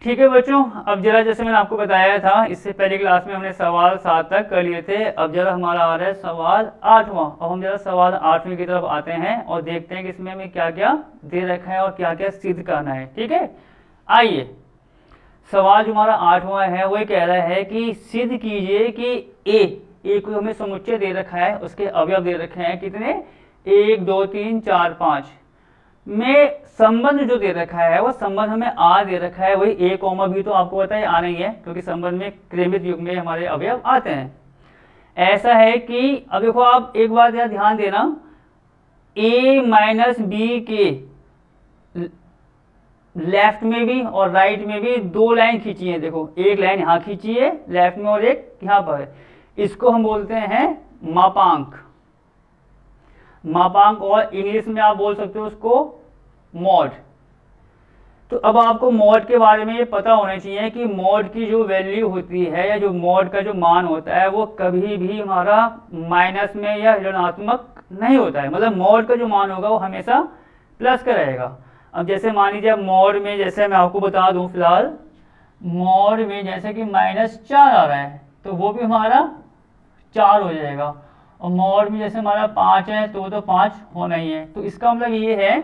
ठीक है बच्चों, अब जरा जैसे मैंने आपको बताया था इससे पहली क्लास में हमने सवाल 7 तक कर लिए थे। अब जरा हमारा आ रहा है सवाल 8वां। अब हम जरा सवाल 8वें की तरफ आते हैं और देखते हैं कि इसमें हमें क्या क्या दे रखा है और क्या क्या सिद्ध करना है। ठीक है, आइए सवाल जो हमारा 8वां है वो कह रहा है कि सिद्ध कीजिए कि ए को हमें समुच्चय दे रखा है, उसके अवयव दे रखे हैं कितने, 1 2 3 4 5 में संबंध जो दे रखा है वो संबंध हमें आ दे रखा है, वही ए कॉमा बी तो आपको पता है आ नहीं है क्योंकि संबंध में क्रमित युग में हमारे अवयव आते हैं। ऐसा है कि अब देखो आप एक बात यार ध्यान देना, ए माइनस बी के लेफ्ट में भी और राइट में भी दो लाइन खींची है। देखो एक लाइन यहाँ खींची है लेफ्ट में और एक यहाँ पर, इसको हम बोलते हैं मापांक। मापांक और इंग्लिश में आप बोल सकते हो उसको मॉड। तो अब आपको मॉड के बारे में ये पता होना चाहिए कि मॉड की जो वैल्यू होती है या जो मॉड का जो मान होता है वो कभी भी हमारा माइनस में या ऋणात्मक नहीं होता है। मतलब मॉड का जो मान होगा वो हमेशा प्लस का रहेगा। अब जैसे मान लीजिए अब मॉड में जैसे मैं आपको बता दूं फिलहाल मॉड में जैसे कि -4 आ रहा है तो वो भी हमारा 4 हो जाएगा, और मॉड में जैसे हमारा 5 है तो वो तो 5 होना ही है। तो इसका मतलब ये है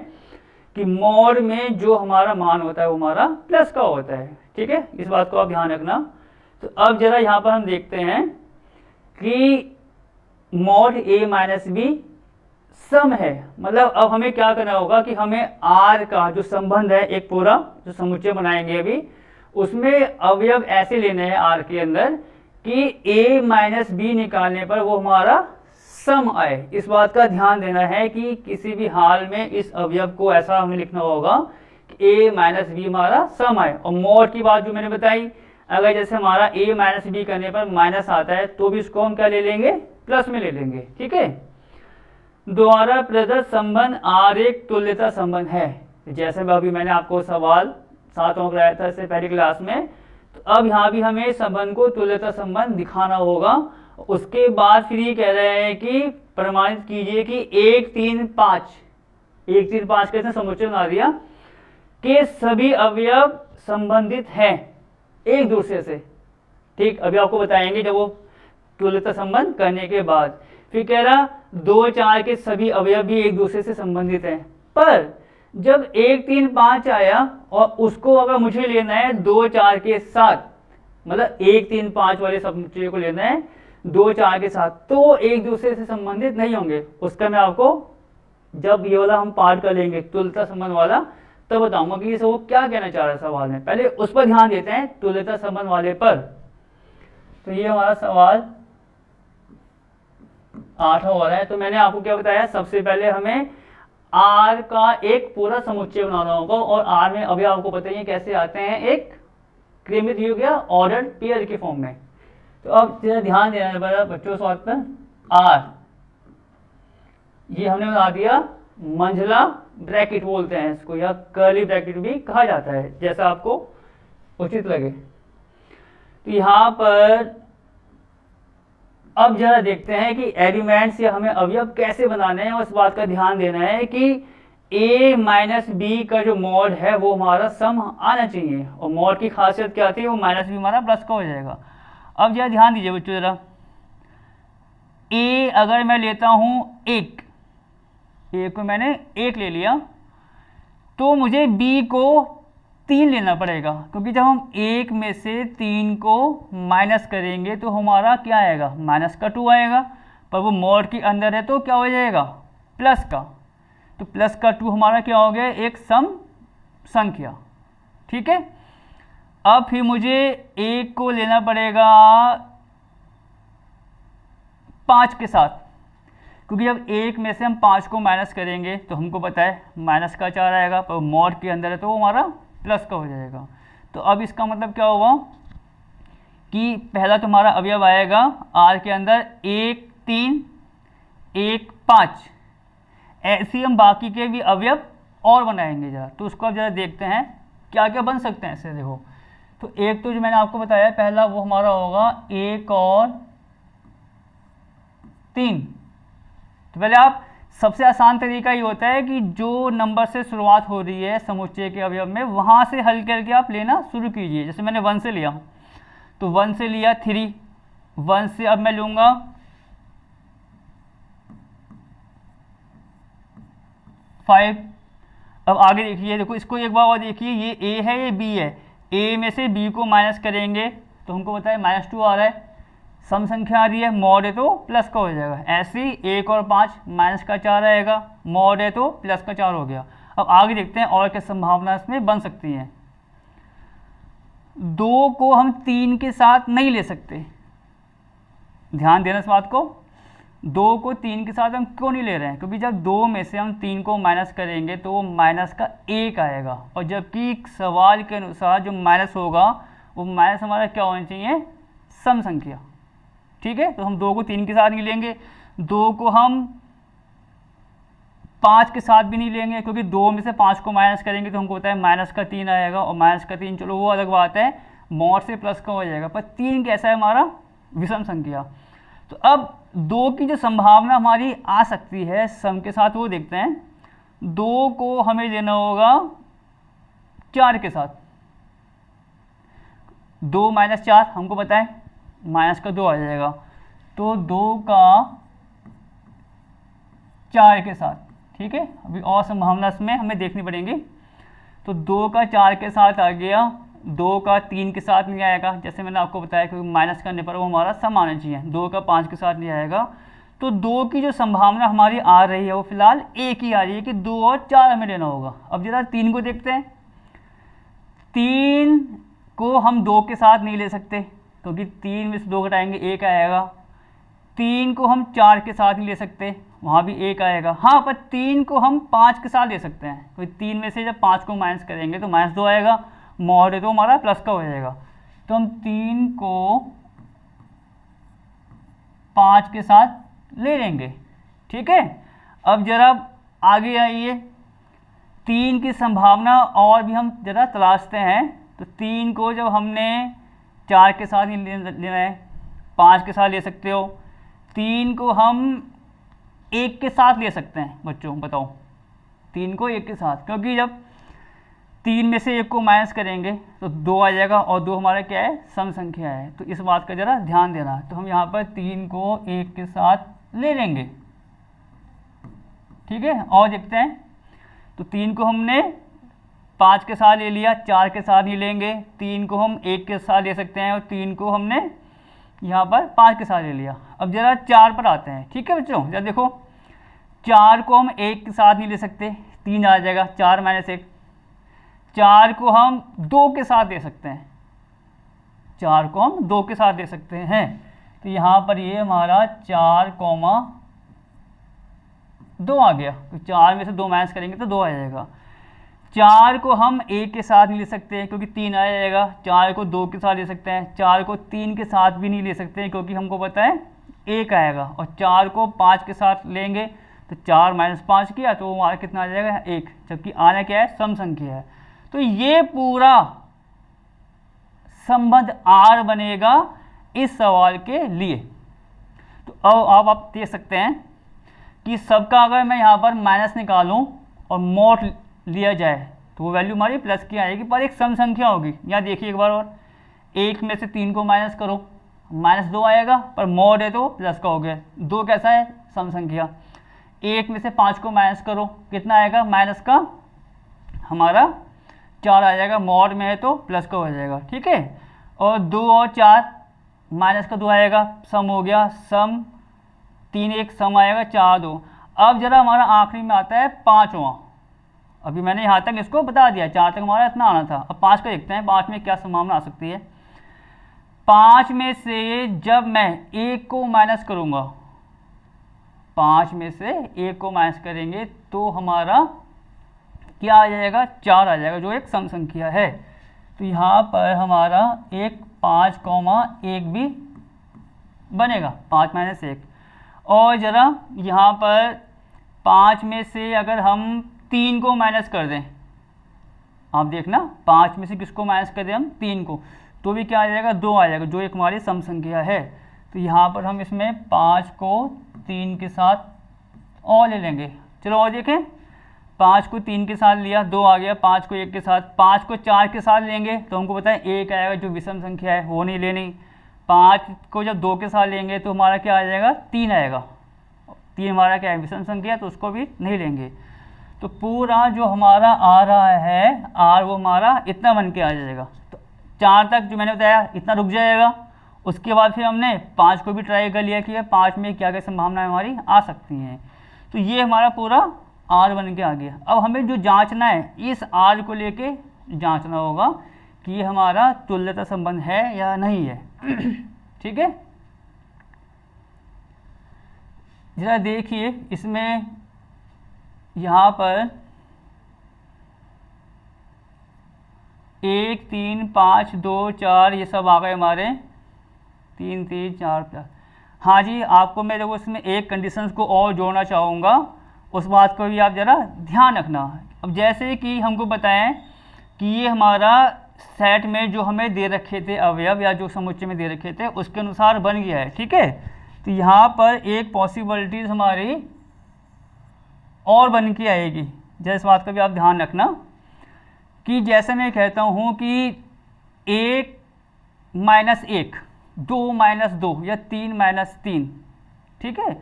कि मॉड में जो हमारा मान होता है वो हमारा प्लस का होता है। ठीक है, इस बात को आप ध्यान रखना। तो अब जरा यहाँ पर हम देखते हैं कि मॉड ए माइनस बी सम है। मतलब अब हमें क्या करना होगा कि हमें आर का जो संबंध है, एक पूरा जो समुच्चय बनाएंगे अभी, उसमें अवयव ऐसे लेने हैं आर के अंदर कि a माइनस बी निकालने पर वो हमारा सम आए। इस बात का ध्यान देना है कि किसी भी हाल में इस अवयव को ऐसा हमें लिखना होगा कि a माइनस बी हमारा सम आए। और मॉड की बात जो मैंने बताई, अगर जैसे हमारा a माइनस बी करने पर माइनस आता है तो भी इसको हम क्या ले लेंगे, प्लस में ले लेंगे। ठीक है, द्वारा प्रदत्त संबंध आर एक तुल्यता संबंध है। जैसे अभी मैंने आपको सवाल 7वां कराया था इससे पहली क्लास में, तो अब यहाँ भी हमें संबंध को तुल्यता संबंध दिखाना होगा। उसके बाद फिर ये कह रहे हैं कि प्रमाणित कीजिए कि 1 3 5 कैसे समुच्चय बना दिया कि सभी अवयव संबंधित हैं एक दूसरे से। ठीक, अभी आपको बताएंगे जब वो तुल्यता संबंध करने के बाद। फिर कह रहा 2 4 के सभी अवयव भी एक दूसरे से संबंधित हैं, पर जब 1 3 5 आया और उसको अगर मुझे लेना है 2 4 के साथ, मतलब 1 3 5 वाले समुच्चय को लेना है 2 4 के साथ, तो एक दूसरे से संबंधित नहीं होंगे। उसका मैं आपको जब ये वाला हम पार्ट कर लेंगे तुल्यता संबंध वाला तब बताऊंगा कि वो क्या कहना चाह रहा है सवाल में। पहले उस पर ध्यान देते हैं तुल्यता संबंध वाले पर। तो ये हमारा सवाल 8 हो रहा है। तो मैंने आपको क्या बताया, सबसे पहले हमें आर का एक पूरा समुच्चय बनाना होगा, और आर में अभी आपको बताइए कैसे आते हैं, एक क्रमित युग या ऑर्डर्ड पेयर के फॉर्म में। तो अब ध्यान देना पड़ेगा बच्चों स्वाद पर। आर ये हमने बना दिया मंझला ब्रैकेट बोलते हैं इसको, या कर्ली ब्रैकेट भी कहा जाता है, जैसा आपको उचित लगे। तो यहाँ पर अब जरा देखते हैं कि एलिमेंट्स या हमें अवयव कैसे बनाने हैं, और इस बात का ध्यान देना है कि a माइनस बी का जो मॉड है वो हमारा सम आना चाहिए। और मॉड की खासियत क्या आती है, वो माइनस बी हमारा प्लस का हो जाएगा। अब जरा ध्यान दीजिए बच्चों, जरा a अगर मैं लेता हूँ 1, a को मैंने 1 ले लिया, तो मुझे b को 3 लेना पड़ेगा, क्योंकि जब हम 1 में से 3 को माइनस करेंगे तो हमारा क्या आएगा, माइनस का 2 आएगा, पर वो मॉड के अंदर है तो क्या हो जाएगा, प्लस का। तो प्लस का 2 हमारा क्या हो गया, एक सम संख्या। ठीक है, अब फिर मुझे 1 को लेना पड़ेगा 5 के साथ, क्योंकि जब 1 में से हम 5 को माइनस करेंगे तो हमको पता है माइनस का 4 आएगा, पर मॉड के अंदर है तो वो हमारा प्लस का हो जाएगा। तो अब इसका मतलब क्या होगा कि पहला तुम्हारा अवयव आएगा आर के अंदर 1 3 1 5, ऐसे हम बाकी के भी अवयव और बनाएंगे जरा। तो उसको अब जरा देखते हैं क्या क्या बन सकते हैं ऐसे। देखो, तो एक तो जो मैंने आपको बताया पहला वो हमारा होगा 1 और 3। तो पहले आप सबसे आसान तरीका ये होता है कि जो नंबर से शुरुआत हो रही है समुच्चय के अवयव में, वहाँ से हल करके आप लेना शुरू कीजिए। जैसे मैंने 1 से लिया, तो 1 से लिया 3, 1 से अब मैं लूँगा 5। अब आगे देखिए, देखो इसको एक बार और देखिए, ये a है ये b है, a में से b को माइनस करेंगे तो हमको पता है -2 आ रहा है, सम संख्या आ रही है, मॉड है तो प्लस का हो जाएगा। ऐसे ही 1 और 5 -4 आएगा, मॉड है तो +4 हो गया। अब आगे देखते हैं और क्या संभावना इसमें बन सकती है। 2 को हम 3 के साथ नहीं ले सकते, ध्यान देना इस बात को। 2 को 3 के साथ हम क्यों नहीं ले रहे हैं? क्योंकि जब 2 में से हम 3 को माइनस करेंगे तो वो माइनस का 1 आएगा, और जबकि सवाल के अनुसार जो माइनस होगा वो माइनस हमारा क्या होना चाहिए? सम संख्या। ठीक है, तो हम 2 को 3 के साथ नहीं लेंगे, 2 को हम 5 के साथ भी नहीं लेंगे, क्योंकि 2 में से 5 को माइनस करेंगे तो हमको पता है -3 आएगा, और -3 चलो वो अलग बात है, मॉड से प्लस का हो जाएगा, पर 3 कैसा है हमारा? विषम संख्या। तो अब 2 की जो संभावना हमारी आ सकती है सम के साथ वो देखते हैं। 2 को हमें लेना होगा 4 के साथ, 2 - 4 हमको पता है -2 आ जाएगा, तो 2 का 4 के साथ। ठीक है, अभी और संभावना इसमें हमें देखनी पड़ेंगी। तो 2 का 4 के साथ आ गया, 2 का 3 के साथ नहीं आएगा, जैसे मैंने आपको बताया कि माइनस करने पर वो हमारा सम आना चाहिए। 2 का 5 के साथ नहीं आएगा, तो 2 की जो संभावना हमारी आ रही है वो फिलहाल 1 ही आ रही है कि 2 और 4 हमें लेना होगा। अब जरा 3 को देखते हैं। 3 को हम 2 के साथ नहीं ले सकते, क्योंकि 3 में से 2 घटाएंगे 1 आएगा। 3 को हम 4 के साथ नहीं ले सकते, वहाँ भी 1 आएगा। हाँ, पर 3 को हम 5 के साथ ले सकते हैं, क्योंकि 3 में से जब 5 को माइनस करेंगे तो -2 आएगा, मॉड है तो हमारा प्लस का हो जाएगा। तो हम 3 को 5 के साथ ले लेंगे। ठीक है, अब जरा आगे आइए, 3 की संभावना और भी हम जरा तलाशते हैं। तो 3 को जब हमने 4 के साथ ही लेना है, 5 के साथ ले सकते हो। 3 को हम 1 के साथ ले सकते हैं बच्चों, बताओ 3 को 1 के साथ, क्योंकि जब 3 में से 1 को माइनस करेंगे तो 2 आ जाएगा, और 2 हमारा क्या है? सम संख्या है। तो इस बात का जरा ध्यान देना। तो हम यहाँ पर 3 को 1 के साथ ले लेंगे। ठीक है, और देखते हैं। तो 3 को हमने 5 के साथ ले लिया, 4 के साथ नहीं लेंगे। 3 को हम 1 के साथ ले सकते हैं, और 3 को हमने यहाँ पर 5 के साथ ले लिया। अब जरा 4 पर आते हैं। ठीक है बच्चों, जरा देखो, 4 को हम 1 के साथ नहीं ले सकते, 3 आ जाएगा, 4 - 1। 4 को हम 2 के साथ ले सकते हैं, 4 को हम 2 के साथ ले सकते हैं। तो यहाँ पर ये हमारा 4,2 आ गया। तो 4 में से 2 माइनस करेंगे तो 2 आ जाएगा। 4 को हम 1 के साथ नहीं ले सकते हैं, क्योंकि 3 आ जाएगा। 4 को 2 के साथ ले सकते हैं, 4 को 3 के साथ भी नहीं ले सकते हैं, क्योंकि हमको पता है 1 आएगा। और 4 को 5 के साथ लेंगे तो 4 - 5 किया तो हमारा कितना आ जाएगा? 1, जबकि आना क्या है? सम संख्या है। तो ये पूरा संबंध R बनेगा इस सवाल के लिए। तो अब आप देख सकते हैं कि सबका अगर मैं यहाँ पर माइनस निकालूं और मॉड लिया जाए तो वो वैल्यू हमारी प्लस की आएगी, पर एक सम संख्या होगी। यहाँ देखिए एक बार और, 1 में से 3 को माइनस करो, -2 आएगा, पर मॉड है तो प्लस का हो गया। 2 कैसा है? सम संख्या। 1 में से 5 को माइनस करो, कितना आएगा? माइनस का हमारा 4 आ जाएगा, मॉड में है तो प्लस का हो जाएगा। ठीक है, और 2 और 4 माइनस का 2 आएगा, सम हो गया, सम 3 1 सम आएगा 4 2। अब जरा हमारा आखिरी में आता है 5वां। अभी मैंने यहाँ तक इसको बता दिया, 4 तक हमारा इतना आना था। अब 5 को देखते हैं, 5 में क्या संभावना आ सकती है। 5 में से जब मैं 1 को माइनस करूँगा, 5 में से 1 को माइनस करेंगे तो हमारा क्या आ जाएगा? 4 आ जाएगा, जो एक सम संख्या है। तो यहाँ पर हमारा एक 5,1 भी बनेगा, 5 - 1। और ज़रा यहाँ पर 5 में से अगर हम 3 को माइनस कर दें, आप देखना 5 में से किसको माइनस कर दें हम? 3 को, तो भी क्या आ जाएगा? 2 आ जाएगा, जो एक हमारी सम संख्या है। तो यहाँ पर हम इसमें 5 को 3 के साथ और ले लेंगे। चलो और देखें, 5 को 3 के साथ लिया, 2 आ गया, 5 को 1 के साथ, 5 को 4 के साथ लेंगे तो हमको पता है 1 आएगा, जो विषम संख्या है वो नहीं लेनी। 5 को जब 2 के साथ लेंगे तो हमारा क्या आ जाएगा, 3 आएगा। 3 हमारा क्या है, विषम संख्या, तो उसको भी नहीं लेंगे। तो पूरा जो हमारा आ रहा है आर, वो हमारा इतना बन के आ जाएगा। तो 4 तक जो मैंने बताया इतना रुक जाएगा। उसके बाद फिर हमने 5 को भी ट्राई कर लिया कि 5 में क्या क्या संभावनाएं हमारी आ सकती हैं। तो ये हमारा पूरा आर बन के आ गया। अब हमें जो जांचना है, इस आर को लेके जांचना होगा कि ये हमारा तुल्यता संबंध है या नहीं है। ठीक है, जरा देखिए इसमें यहाँ पर 1 3 5 2 4 ये सब आ गए हमारे, 3 3 4 4। हाँ जी, आपको मैं देखो इसमें एक कंडीशंस को और जोड़ना चाहूँगा, उस बात को भी आप ज़रा ध्यान रखना। अब जैसे कि हमको बताएं कि ये हमारा सेट में जो हमें दे रखे थे अवयव या जो समुच्चय में दे रखे थे उसके अनुसार बन गया है। ठीक है, तो यहाँ पर एक पॉसिबिलिटीज़ हमारी और बन के आएगी। जैसे इस बात का भी आप ध्यान रखना कि जैसे मैं कहता हूँ कि 1 - 1, 2 - 2 या 3 - 3। ठीक है,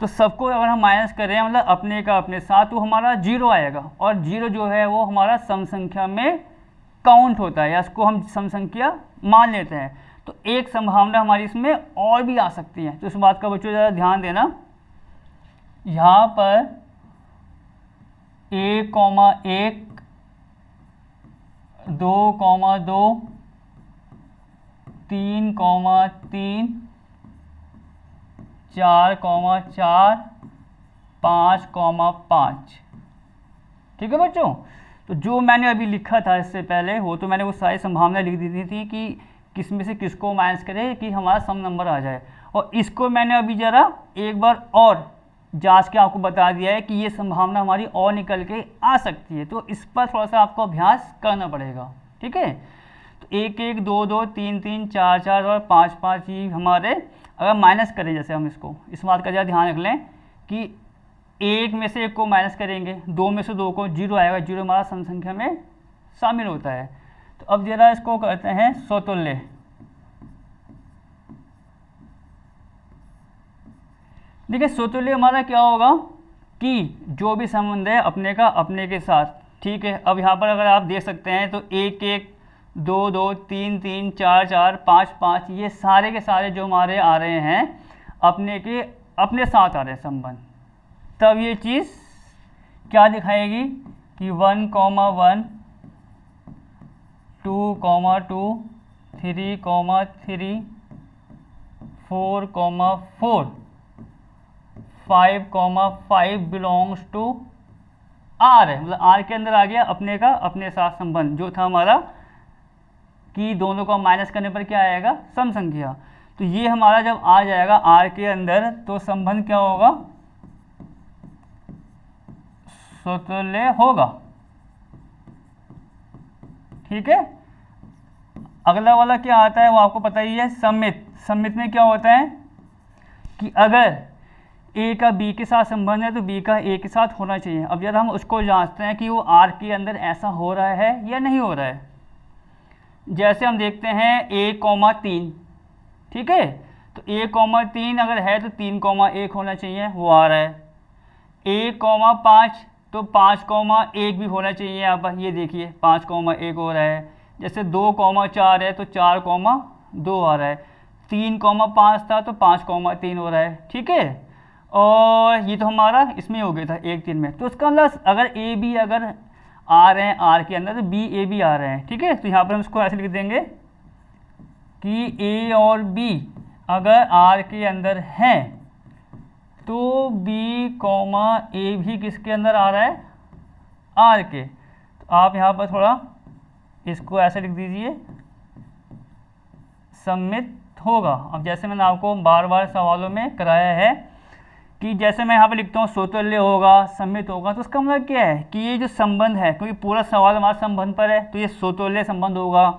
तो सबको अगर हम माइनस करें मतलब अपने का अपने साथ, तो हमारा 0 आएगा। और 0 जो है वो हमारा सम संख्या में काउंट होता है या इसको हम सम संख्या मान लेते हैं। तो एक संभावना हमारी इसमें और भी आ सकती है। तो इस बात का बच्चों ज़रा ध्यान देना। यहाँ पर 1, 1, 2, 2, 3, 3, 4, 4, 5, 5। ठीक है बच्चों, तो जो मैंने अभी लिखा था इससे पहले वो तो मैंने वो सारी संभावनाएं लिख दी थी कि किस में से किसको माइनस करें कि हमारा सम नंबर आ जाए। और इसको मैंने अभी ज़रा एक बार और जांच के आपको बता दिया है कि ये संभावना हमारी और निकल के आ सकती है। तो इस पर थोड़ा सा आपको अभ्यास करना पड़ेगा। ठीक है, तो 1 1 2 2 3 3 4 4 और 5 5 ये हमारे अगर माइनस करें, जैसे हम इसको इस बात का ज़रा ध्यान रख लें कि 1 में से 1 को माइनस करेंगे, 2 में से 2 को, 0 आएगा। 0 हमारा सम संख्या में शामिल होता है। तो अब जरा इसको करते हैं स्वतुल्य। देखिए स्वतुल्य हमारा क्या होगा कि जो भी संबंध है अपने का अपने के साथ। ठीक है, अब यहाँ पर अगर आप देख सकते हैं तो 1 1 2 2 3 3 4 4 5 5 ये सारे के सारे जो हमारे आ रहे हैं अपने के अपने साथ आ रहे हैं संबंध। तब ये चीज़ क्या दिखाएगी कि 1, 1, 2, 2, 3, 3, 4, 4, 5, 5 बिलोंग्स टू आर है। मतलब आर के अंदर आ गया अपने का अपने साथ संबंध जो था हमारा कि दोनों को माइनस करने पर क्या आएगा, सम संख्या। तो ये हमारा जब आ जाएगा आर के अंदर तो संबंध क्या होगा, स्वतुल्य होगा। ठीक है, अगला वाला क्या आता है वो आपको पता ही है, सम्मित। सम्मित में क्या होता है कि अगर ए का बी के साथ संबंध है तो बी का ए के साथ होना चाहिए। अब जब हम उसको जांचते हैं कि वो आर के अंदर ऐसा हो रहा है या नहीं हो रहा है। जैसे हम देखते हैं 1, 3। ठीक है, तो 1, 3 अगर है तो 3, 1 होना चाहिए, वो आ रहा है। 1, 5 तो 5, 1 भी होना चाहिए। यहाँ पर ये देखिए 5, 1 हो रहा है। जैसे 2, 4 है तो 4, 2 आ रहा है। 3, 5 था तो 5, 3 हो रहा है। ठीक है, और ये तो हमारा इसमें हो गया था 1 3 में। तो इसका मतलब अगर ए बी अगर आ रहे हैं आर के अंदर तो बी ए भी आ रहे हैं। ठीक है, तो यहाँ पर हम इसको ऐसे लिख देंगे कि ए और बी अगर आर के अंदर हैं तो बी ए भी किसके अंदर आ रहा है, आर के। तो आप यहाँ पर थोड़ा इसको ऐसे लिख दीजिए, सम्मित होगा। अब जैसे मैंने आपको बार बार सवालों में कराया है कि जैसे मैं यहाँ पे लिखता हूँ स्वतुल्य होगा, सम्मित होगा, तो उसका मतलब क्या है कि ये जो संबंध है, क्योंकि पूरा सवाल हमारा संबंध पर है, तो ये स्वतुल्य संबंध होगा,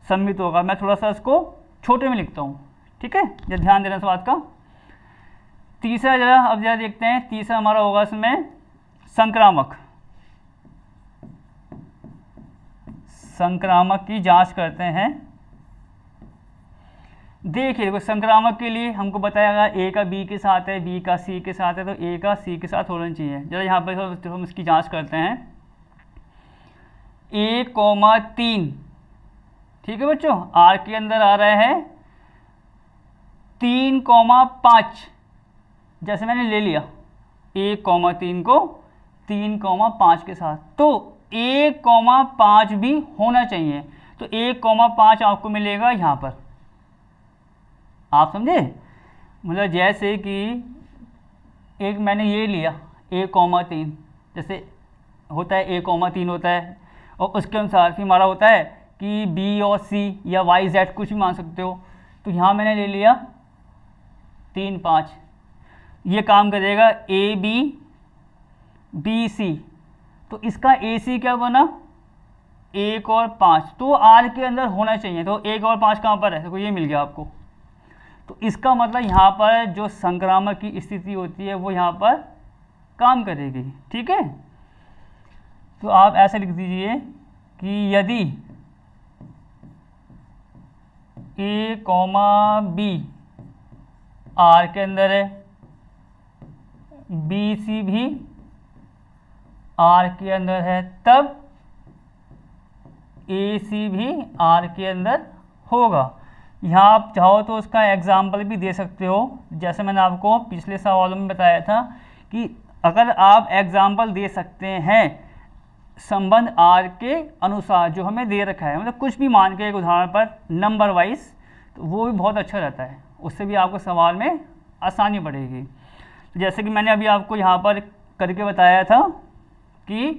सम्मित होगा। मैं थोड़ा सा इसको छोटे में लिखता हूँ। ठीक है, ये ध्यान देना इस बात का। तीसरा अब जरा देखते हैं, तीसरा हमारा होगा इसमें संक्रामक। संक्रामक की जांच करते हैं। देखिए देखो, संक्रामक के लिए हमको बताया गया ए का बी के साथ है, बी का सी के साथ है, तो ए का सी के साथ होना चाहिए। जरा यहाँ पर हम इसकी जांच करते हैं। 1,3, ठीक है बच्चों, आर के अंदर आ रहा है 3,5, जैसे मैंने ले लिया 1,3 को 3,5 के साथ, तो 1,5 भी होना चाहिए। तो 1,5 आपको मिलेगा यहाँ पर, आप समझे। मतलब जैसे कि एक मैंने ये लिया 1,3, जैसे होता है 1,3 होता है, और उसके अनुसार फिर हमारा होता है कि बी और सी या वाई जेड कुछ भी मान सकते हो। तो यहाँ मैंने ले लिया 3,5, ये काम करेगा ए बी बी सी, तो इसका ए सी क्या बना 1 और 5, तो आर के अंदर होना चाहिए। तो 1 और 5 कहाँ पर है, तो ये मिल गया आपको। तो इसका मतलब यहाँ पर जो संक्रामक की स्थिति होती है वो यहाँ पर काम करेगी, ठीक है। तो आप ऐसे लिख दीजिए कि यदि ए कॉमा बी आर के अंदर है, बी सी भी आर के अंदर है, तब ए सी भी आर के अंदर होगा। यहाँ आप चाहो तो उसका एग्जाम्पल भी दे सकते हो, जैसे मैंने आपको पिछले सवालों में बताया था कि अगर आप एग्जाम्पल दे सकते हैं संबंध आर के अनुसार जो हमें दे रखा है, मतलब कुछ भी मान के एक उदाहरण पर नंबर वाइज, तो वो भी बहुत अच्छा रहता है, उससे भी आपको सवाल में आसानी बढ़ेगी। तो जैसे कि मैंने अभी आपको यहाँ पर करके बताया था कि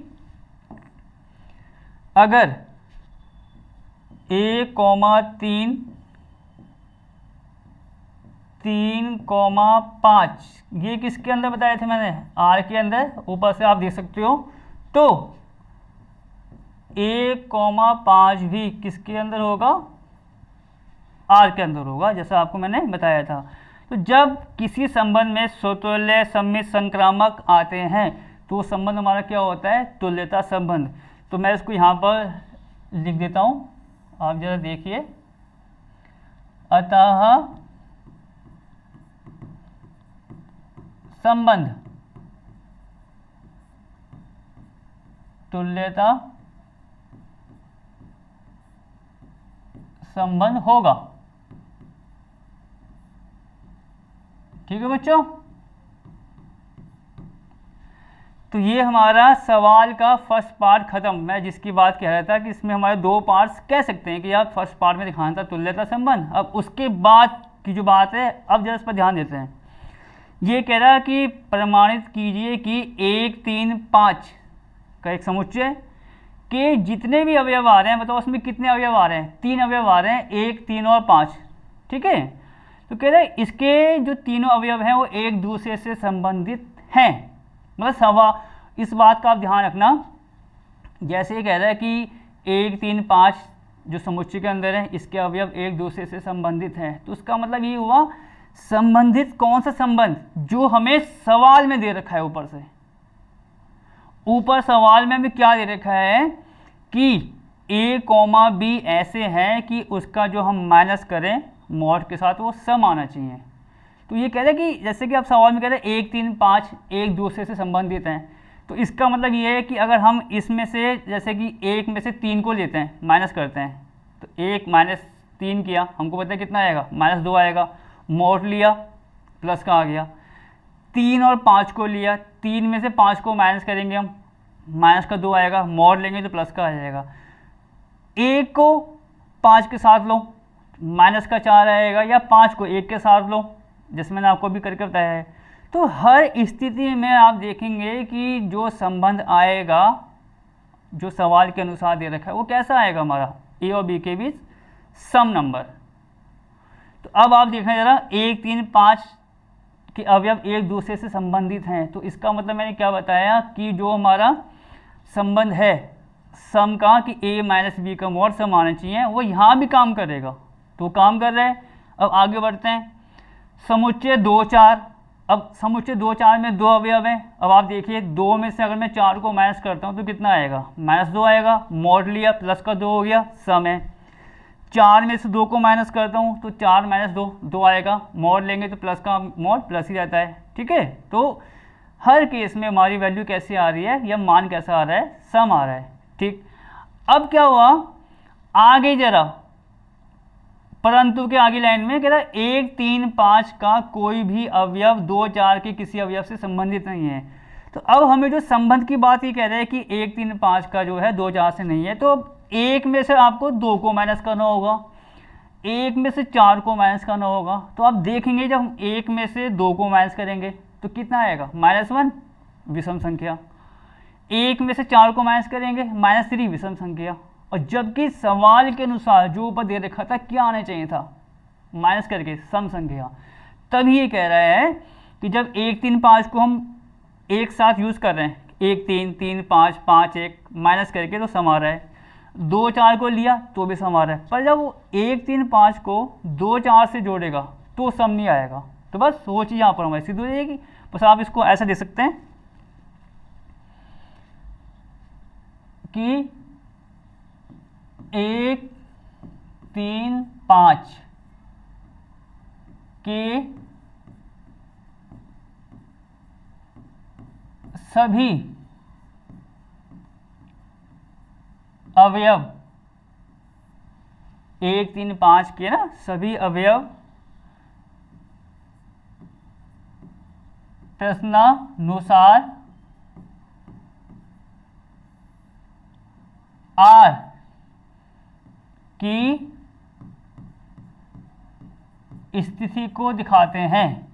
अगर 1,3 3,5 ये किसके अंदर बताए थे मैंने, आर के अंदर, ऊपर से आप देख सकते हो। तो 1,5 भी किसके अंदर होगा, आर के अंदर होगा, जैसा आपको मैंने बताया था। तो जब किसी संबंध में स्वतुल्य सममित संक्रामक आते हैं तो संबंध हमारा क्या होता है, तुल्यता संबंध। तो मैं इसको यहाँ पर लिख देता हूँ, आप जरा देखिए। अतः संबंध तुल्यता संबंध होगा, ठीक है बच्चों। तो ये हमारा सवाल का फर्स्ट पार्ट खत्म। मैं जिसकी बात कह रहा था कि इसमें हमारे 2 पार्ट्स कह सकते हैं कि आप फर्स्ट पार्ट में दिखाना था तुल्यता संबंध। अब उसके बाद की जो बात है, अब जरा इस पर ध्यान देते हैं। ये कह रहा है कि प्रमाणित कीजिए कि 1, 3, 5 का एक समुच्चय के जितने भी अवयव आ रहे हैं, बताओ उसमें कितने अवयव आ रहे हैं, 3 अवयव आ रहे हैं, 1, 3 और 5, ठीक है। तो कह रहा है इसके जो तीनों अवयव हैं वो एक दूसरे से संबंधित हैं। मतलब इस बात का आप ध्यान रखना, जैसे ये कह रहा है कि 1, 3, 5 जो समुच्चय के अंदर है इसके अवयव एक दूसरे से संबंधित हैं, तो उसका मतलब ये हुआ संबंधित कौन सा संबंध, जो हमें सवाल में दे रखा है। ऊपर से ऊपर सवाल में हमें क्या दे रखा है कि ए कॉमा बी ऐसे हैं कि उसका जो हम माइनस करें मॉड के साथ वो सम आना चाहिए। तो ये कह रहे हैं कि जैसे कि आप सवाल में कह रहे हैं 1, 3, 5 एक दूसरे से संबंधित हैं, तो इसका मतलब ये है कि अगर हम इसमें से जैसे कि 1 में से 3 को लेते हैं, माइनस करते हैं, तो 1 - 3 किया, हमको पता है कितना आएगा, -2 आएगा। मॉड लिया, प्लस का आ गया। 3 और 5 को लिया, 3 में से 5 को माइनस करेंगे हम, माइनस का 2 आएगा। मॉड लेंगे तो प्लस का आ जाएगा। 1 को 5 के साथ लो, माइनस का 4 आएगा, या 5 को 1 के साथ लो, जैसे मैंने आपको भी करके बताया है। तो हर स्थिति में आप देखेंगे कि जो संबंध आएगा जो सवाल के अनुसार दे रखा है वो कैसा आएगा, हमारा ए और बी के बीच सम नंबर। तो अब आप देखें जरा, 1, 3, 5 के अवयव एक दूसरे से संबंधित हैं, तो इसका मतलब मैंने क्या बताया कि जो हमारा संबंध है सम का, कि a - b का मॉड सम आना चाहिए, वो यहाँ भी काम करेगा। तो काम कर रहे हैं। अब आगे बढ़ते हैं। समुच्चय 2, 4 अब समुच्चय 2 4 में 2 अवयव हैं। अब आप देखिए 2 में से अगर मैं 4 को माइनस करता हूँ तो कितना आएगा, -2 आएगा। मॉड लिया, प्लस का 2 हो गया, सम है। 4 में से 2 को माइनस करता हूँ तो 4 - 2 2 आएगा। मॉड लेंगे तो प्लस का मॉड प्लस ही रहता है, ठीक है। तो हर केस में हमारी वैल्यू कैसी आ रही है या मान कैसा आ रहा है, सम आ रहा है, ठीक। अब क्या हुआ आगे जरा, परंतु के आगे लाइन में कह रहा है 1 3 5 का कोई भी अवयव 2 4 के किसी अवयव से संबंधित नहीं है। तो अब हमें जो संबंध की बात ये कह रहे हैं कि 1 3 5 का जो है 2 4 से नहीं है, तो एक में से आपको 2 को माइनस करना होगा, एक में से 4 को माइनस करना होगा। तो आप देखेंगे जब हम एक में से 2 को माइनस करेंगे तो कितना आएगा, -1 विषम संख्या। एक में से 4 को माइनस करेंगे -3 विषम संख्या। और जबकि सवाल के अनुसार जो ऊपर दे रखा था क्या आना चाहिए था, माइनस करके सम संख्या। तभी ये कह रहा है कि जब 1 3 5 को हम एक साथ यूज़ कर रहे हैं, 1 3 3 5 5 1 माइनस करके तो सम आ रहा है, 2 4 को लिया तो भी सम आ रहा है। पर जब वो 1 3 5 को 2 4 से जोड़ेगा तो सम नहीं आएगा। तो बस वो चीज़ यहाँ पर हमारी सिद्ध हो जाएगी। बस आप इसको ऐसा दे सकते हैं कि 1 3 5 के सभी अवयव, 1 3 5 के ना सभी अवयव प्रश्नानुसार R की स्थिति को दिखाते हैं,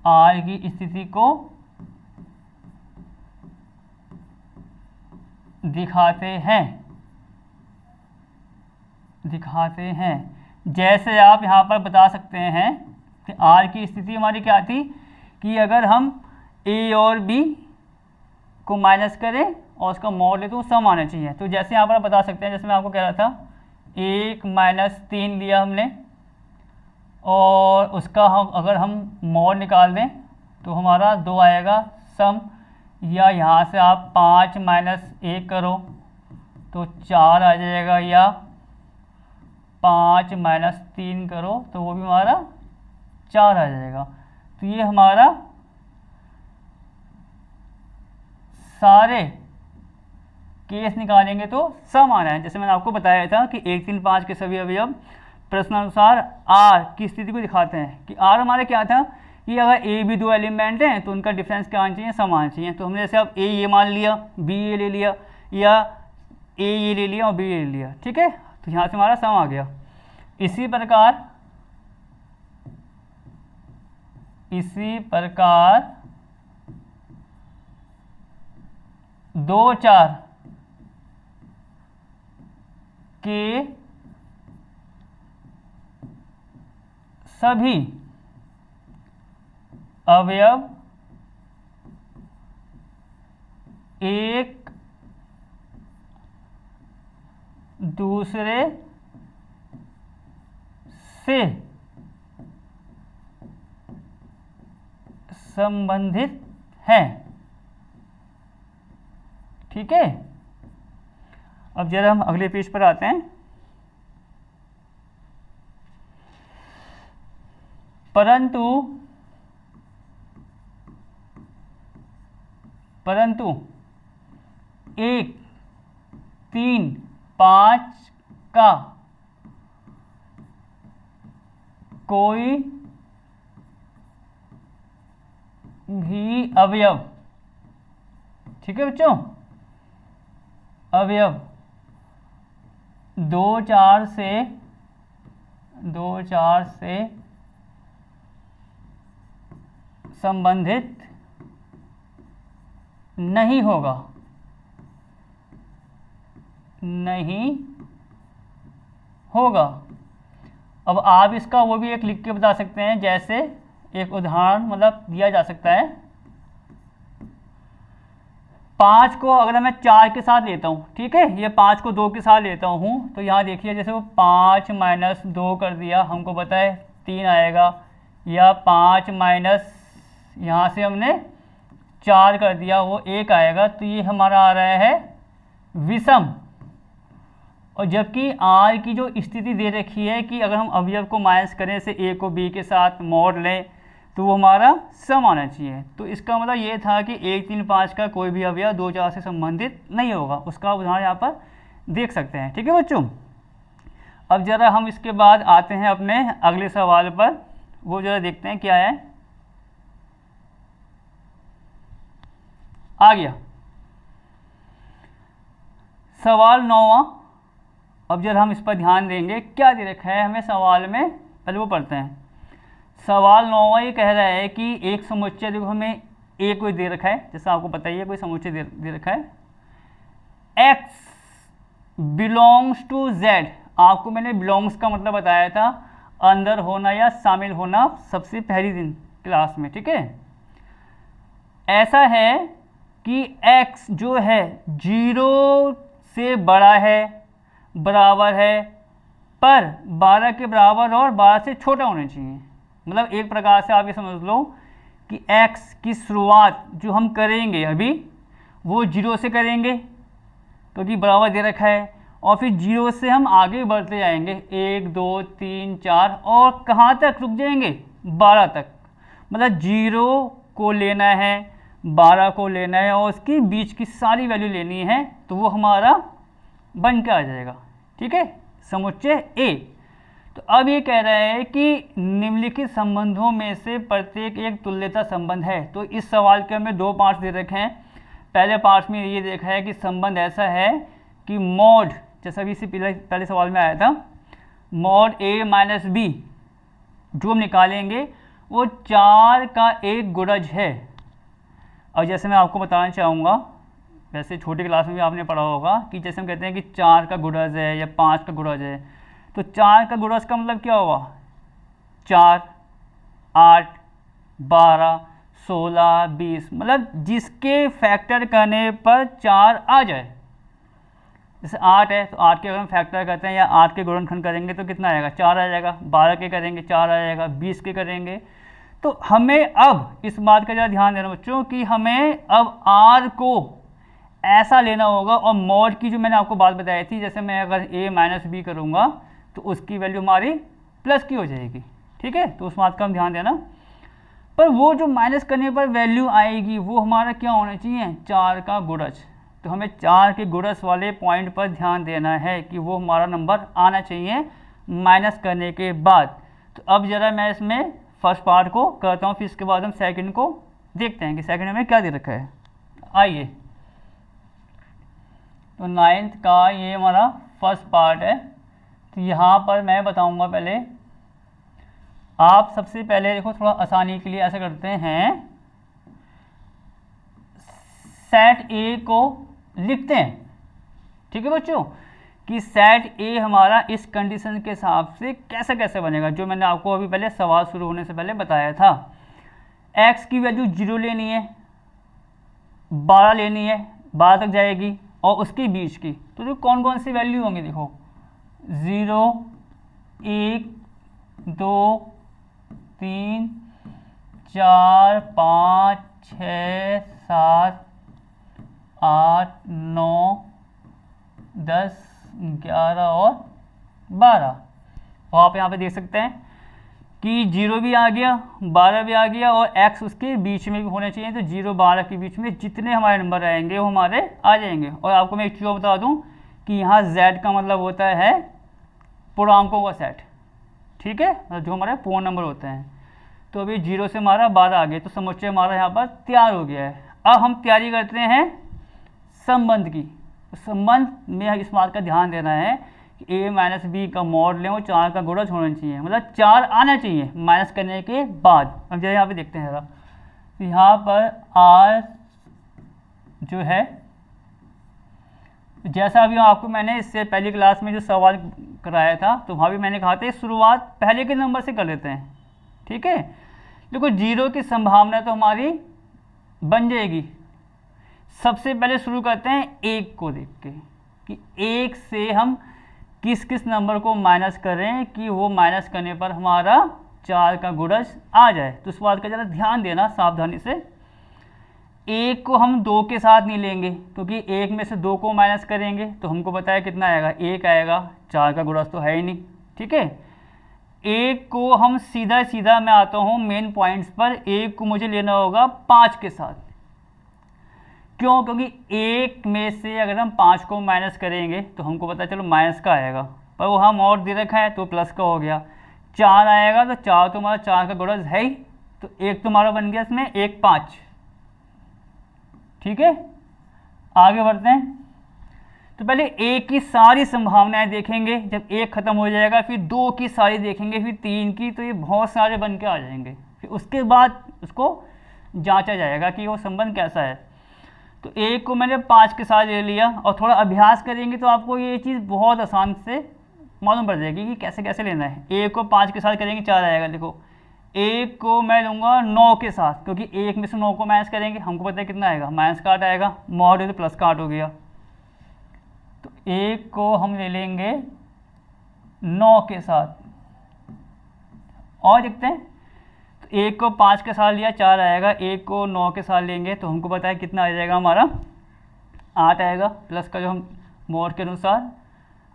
R की स्थिति को दिखाते हैं। जैसे आप यहाँ पर बता सकते हैं कि R की स्थिति हमारी क्या थी कि अगर हम A और B को माइनस करें और उसका मॉड ले तो सम आना चाहिए। तो जैसे यहाँ पर बता सकते हैं, जैसे मैं आपको कह रहा था 1 - 3 लिया हमने और उसका अगर हम मॉड निकाल दें तो हमारा 2 आएगा सम, या यहाँ से आप 5 - 1 करो तो 4 आ जाएगा, या 5 - 3 करो तो वो भी हमारा 4 आ जाएगा। तो ये हमारा सारे केस निकालेंगे तो सम आना है। जैसे मैंने आपको बताया था कि 1 3 5 के सभी अवयव प्रश्नानुसार R की स्थिति को दिखाते हैं कि R हमारे क्या था कि अगर A B 2 एलिमेंट हैं तो उनका डिफरेंस क्या आना चाहिए, सम आना चाहिए। तो हमने जैसे अब A ये मान लिया, B ये ले लिया, या A ये ले लिया और B ये ले लिया, ठीक है। तो यहाँ से हमारा सम आ गया। इसी प्रकार 2 4 के सभी अवयव एक दूसरे से संबंधित हैं, ठीक है। अब जरा हम अगले पेज पर आते हैं। परंतु 1 3 5 का कोई भी अवयव, ठीक है बच्चों, अवयव 2 4 से संबंधित नहीं होगा, अब आप इसका वो भी एक लिख के बता सकते हैं। जैसे एक उदाहरण मतलब दिया जा सकता है, 5 को अगर मैं 4 के साथ लेता हूँ, ठीक है, ये 5 को 2 के साथ लेता हूँ, तो यहाँ देखिए जैसे वो 5 - 2 कर दिया, हमको पता है 3 आएगा, या 5 - यहाँ से हमने 4 कर दिया, वो 1 आएगा, तो ये हमारा आ रहा है विषम। और जबकि R की जो स्थिति दे रखी है कि अगर हम अवयव को माइनस करें से A को B के साथ मॉड लें तो वो हमारा सम आना चाहिए। तो इसका मतलब ये था कि 1, 3, 5 का कोई भी अवयव 2, 4 से संबंधित नहीं होगा। उसका उदाहरण यहाँ पर देख सकते हैं। ठीक है बच्चों, अब ज़रा हम इसके बाद आते हैं अपने अगले सवाल पर, वो ज़रा देखते हैं क्या है। आ गया सवाल 9वां। अब जरा हम इस पर ध्यान देंगे, क्या दे रखा है हमें सवाल में, पहले वो पढ़ते हैं। सवाल 9वां ये कह रहा है कि एक समुच्चय, देखो हमें ए कोई दे रखा है, जैसा आपको पता ही है कोई समुच्चय दे रखा है, x बिलोंग्स टू z। आपको मैंने बिलोंग्स का मतलब बताया था, अंदर होना या शामिल होना, सबसे पहली दिन क्लास में। ठीक है, ऐसा है कि x जो है 0 से बड़ा है, बराबर है, पर 12 के बराबर और 12 से छोटा होना चाहिए। मतलब एक प्रकार से आप ये समझ लो कि x की शुरुआत जो हम करेंगे अभी वो 0 से करेंगे क्योंकि बराबर दे रखा है, और फिर 0 से हम आगे बढ़ते जाएंगे 1, 2, 3, 4 और कहाँ तक रुक जाएंगे, 12 तक। मतलब 0 को लेना है, 12 को लेना है और उसकी बीच की सारी वैल्यू लेनी है, तो वो हमारा बन के आ जाएगा। ठीक है, समुच्चय A। तो अब ये कह रहा है कि निम्नलिखित संबंधों में से प्रत्येक एक तुल्यता संबंध है। तो इस सवाल के हमें 2 पार्ट्स दे रखे हैं। पहले पार्ट में ये देखा है कि संबंध ऐसा है कि मॉड, जैसा भी इसी पहले सवाल में आया था, मॉड A माइनस B जो हम निकालेंगे वो 4 का एक गुणज है। और जैसे मैं आपको बताना चाहूँगा, वैसे छोटी क्लास में भी आपने पढ़ा होगा कि जैसे हम कहते हैं कि 4 का गुणज है या 5 का गुणज है, तो 4 का गुणज का मतलब क्या होगा, 4, 8, 12, 16, 20, मतलब जिसके फैक्टर करने पर 4 आ जाए। जैसे 8 है तो 8 के अगर हम फैक्टर करते हैं या 8 के गुणनखंड करेंगे तो कितना आएगा, 4 आ जाएगा। 12 के करेंगे 4 आ जाएगा। 20 के करेंगे तो हमें अब इस बात का ज़रा ध्यान देना बच्चों कि हमें अब R को ऐसा लेना होगा, और मॉड की जो मैंने आपको बात बताई थी, जैसे मैं अगर A माइनस B करूँगा तो उसकी वैल्यू हमारी प्लस की हो जाएगी। ठीक है, तो उस बात का हम ध्यान देना। पर वो जो माइनस करने पर वैल्यू आएगी वो हमारा क्या होना चाहिए, 4 का गुणज। तो हमें 4 के गुणज वाले पॉइंट पर ध्यान देना है कि वो हमारा नंबर आना चाहिए माइनस करने के बाद। तो अब ज़रा मैं इसमें फर्स्ट पार्ट को करता हूँ, फिर इसके बाद हम सेकंड को देखते हैं कि सेकंड में क्या दे रखा है। आइए, तो 9th का ये हमारा फर्स्ट पार्ट है। तो यहाँ पर मैं बताऊँगा, पहले आप सबसे पहले देखो, थोड़ा आसानी के लिए ऐसा करते हैं, सेट A को लिखते हैं। ठीक है बच्चों, कि सेट A हमारा इस कंडीशन के हिसाब से कैसे कैसे बनेगा, जो मैंने आपको अभी पहले सवाल शुरू होने से पहले बताया था। x की वैल्यू 0 लेनी है, 12 लेनी है, 12 तक जाएगी, और उसके बीच की तो जो कौन कौन सी वैल्यू होंगी, देखो 0, 1, 2, 3, 4, 5, 6, 7, 8, 9, 10, 11 और 12। और आप यहाँ पे देख सकते हैं कि 0 भी आ गया, 12 भी आ गया, और x उसके बीच में भी होने चाहिए। तो 0, 12 के बीच में जितने हमारे नंबर आएंगे वो हमारे आ जाएंगे। और आपको मैं एक चीज़ बता दूं कि यहाँ z का मतलब होता है पूर्णांकों का सेट। ठीक है, जो हमारे पूर्ण नंबर होते हैं। तो अभी 0 से हमारा 12 आ गया, तो समुच्चय हमारा यहाँ पर तैयार हो गया है। अब हम तैयारी करते हैं संबंध की। तो संबंध में इस बात का ध्यान देना है कि A माइनस B का मॉड लें और 4 का गुणज होना चाहिए, मतलब 4 आना चाहिए माइनस करने के बाद। अब जरा यहाँ पे देखते हैं, जरा यहाँ पर R जो है, जैसा अभी आपको मैंने इससे पहली क्लास में जो सवाल कराया था, तो वहाँ भी मैंने कहा था शुरुआत पहले के नंबर से कर लेते हैं। ठीक है, देखो 0 की संभावना तो हमारी बन जाएगी। सबसे पहले शुरू करते हैं 1 को देख के कि 1 से हम किस किस नंबर को माइनस करें कि वो माइनस करने पर हमारा 4 का गुणज आ जाए। तो इस बात का ज़रा ध्यान देना सावधानी से। 1 को हम 2 के साथ नहीं लेंगे क्योंकि 1 में से 2 को माइनस करेंगे तो हमको पता है कितना आएगा, 1 आएगा। 4 का गुणज तो है ही नहीं, ठीक है। 1 को हम सीधा मैं आता हूँ मेन पॉइंट्स पर, 1 को मुझे लेना होगा 5 के साथ। क्यों? क्योंकि 1 में से अगर हम 5 को माइनस करेंगे तो हमको पता चलो माइनस का आएगा, पर वो हम और दे रखा है तो प्लस का हो गया। 4 आएगा तो 4 तो हमारा 4 का गुणज है ही, तो 1 तो हमारा बन गया इसमें, 1 5, ठीक है। आगे बढ़ते हैं। तो पहले 1 की सारी संभावनाएं देखेंगे, जब 1 खत्म हो जाएगा फिर 2 की सारी देखेंगे, फिर 3 की, तो ये बहुत सारे बन के आ जाएंगे। फिर उसके बाद उसको जांचा जाएगा कि वो संबंध कैसा है। तो 1 को मैंने 5 के साथ ले लिया, और थोड़ा अभ्यास करेंगे तो आपको ये चीज़ बहुत आसान से मालूम पड़ जाएगी कि कैसे कैसे लेना है। 1 को 5 के साथ करेंगे 4 आएगा। देखो 1 को मैं लूँगा 9 के साथ, क्योंकि 1 में से 9 को माइनस करेंगे, हमको पता है कितना आएगा, माइनस का 8 आएगा, मॉड है तो प्लस का 8 हो गया। तो 1 को हम ले लेंगे 9 के साथ, और देखते हैं। तो 1 को 5 के साथ लिया 4 आएगा, 1 को 9 के साथ लेंगे तो हमको पता है कितना आ जाएगा, हमारा 8 आएगा, प्लस का जो हम मॉड के अनुसार।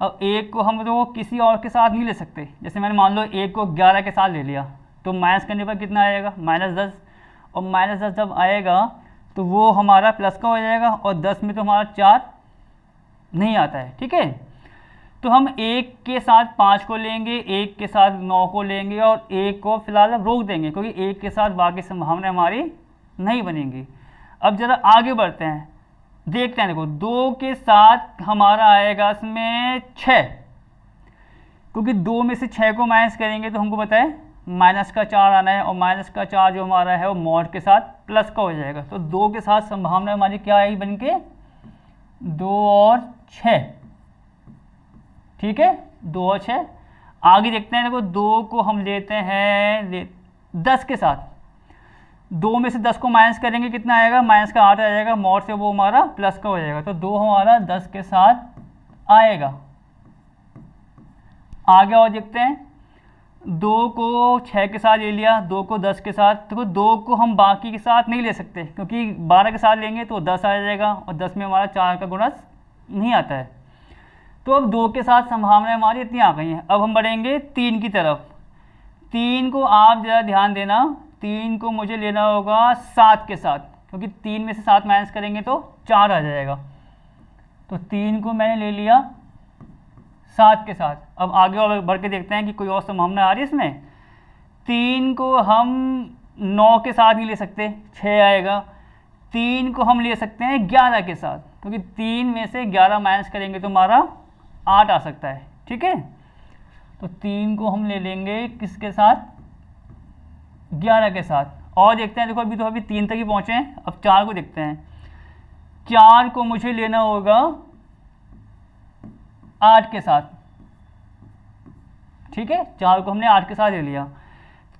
अब 1 को हम तो किसी और के साथ नहीं ले सकते, जैसे मैंने मान लो 1 को 11 के साथ ले लिया तो माइनस करने पर कितना आएगा, -10, और -10 जब आएगा तो वो हमारा प्लस का हो जाएगा, और 10 में तो हमारा 4 नहीं आता है, ठीक है। तो हम 1 के साथ 5 को लेंगे, 1 के साथ 9 को लेंगे, और 1 को फिलहाल अब रोक देंगे क्योंकि 1 के साथ बाकी संभावनाएं हमारी नहीं बनेंगी। अब ज़रा आगे बढ़ते हैं, देखते हैं। देखो 2 के साथ हमारा आएगा इसमें 6, क्योंकि 2 में से 6 को माइनस करेंगे तो हमको पता है माइनस का 4 आना है, और माइनस का 4 जो हमारा है वो मॉड के साथ प्लस का हो जाएगा। तो 2 के साथ संभावना हमारी क्या आएगी बन के, 2 और 6, ठीक है, 2 और 6। आगे देखते हैं। देखो 2 को हम लेते हैं 10 के साथ, 2 में से 10 को माइनस करेंगे कितना आएगा, माइनस का 8 आ जाएगा, मॉड से वो हमारा प्लस का हो जाएगा। तो 2 हमारा 10 के साथ आएगा। आगे और देखते हैं। 2 को 6 के साथ ले लिया, 2 को 10 के साथ। देखो 2 को हम बाकी के साथ नहीं ले सकते क्योंकि 12 के साथ लेंगे तो 10 आ जाएगा, और 10 में हमारा 4 का गुणज नहीं आता है। तो अब 2 के साथ संभावनाएं हमारी इतनी आ गई हैं। अब हम बढ़ेंगे 3 की तरफ। 3 को आप ज़रा ध्यान देना, 3 को मुझे लेना होगा 7 के साथ, क्योंकि 3 में से 7 माइनस करेंगे तो 4 आ जाएगा। तो 3 को मैंने ले लिया 7 के साथ। अब आगे और बढ़ के देखते हैं कि कोई और संभावना आ रही है इसमें। 3 को हम 9 के साथ नहीं ले सकते, 6 आएगा। 3 को हम ले सकते हैं 11 के साथ, क्योंकि 3 में से 11 माइनस करेंगे तो हमारा 8 आ सकता है, ठीक है। तो 3 को हम ले लेंगे किसके साथ, 11 के साथ। और देखते हैं। देखो अभी तो 3 तक ही पहुँचे हैं, अब 4 को देखते हैं। 4 को मुझे लेना होगा 8 के साथ, ठीक है। 4 को हमने 8 के साथ ले लिया।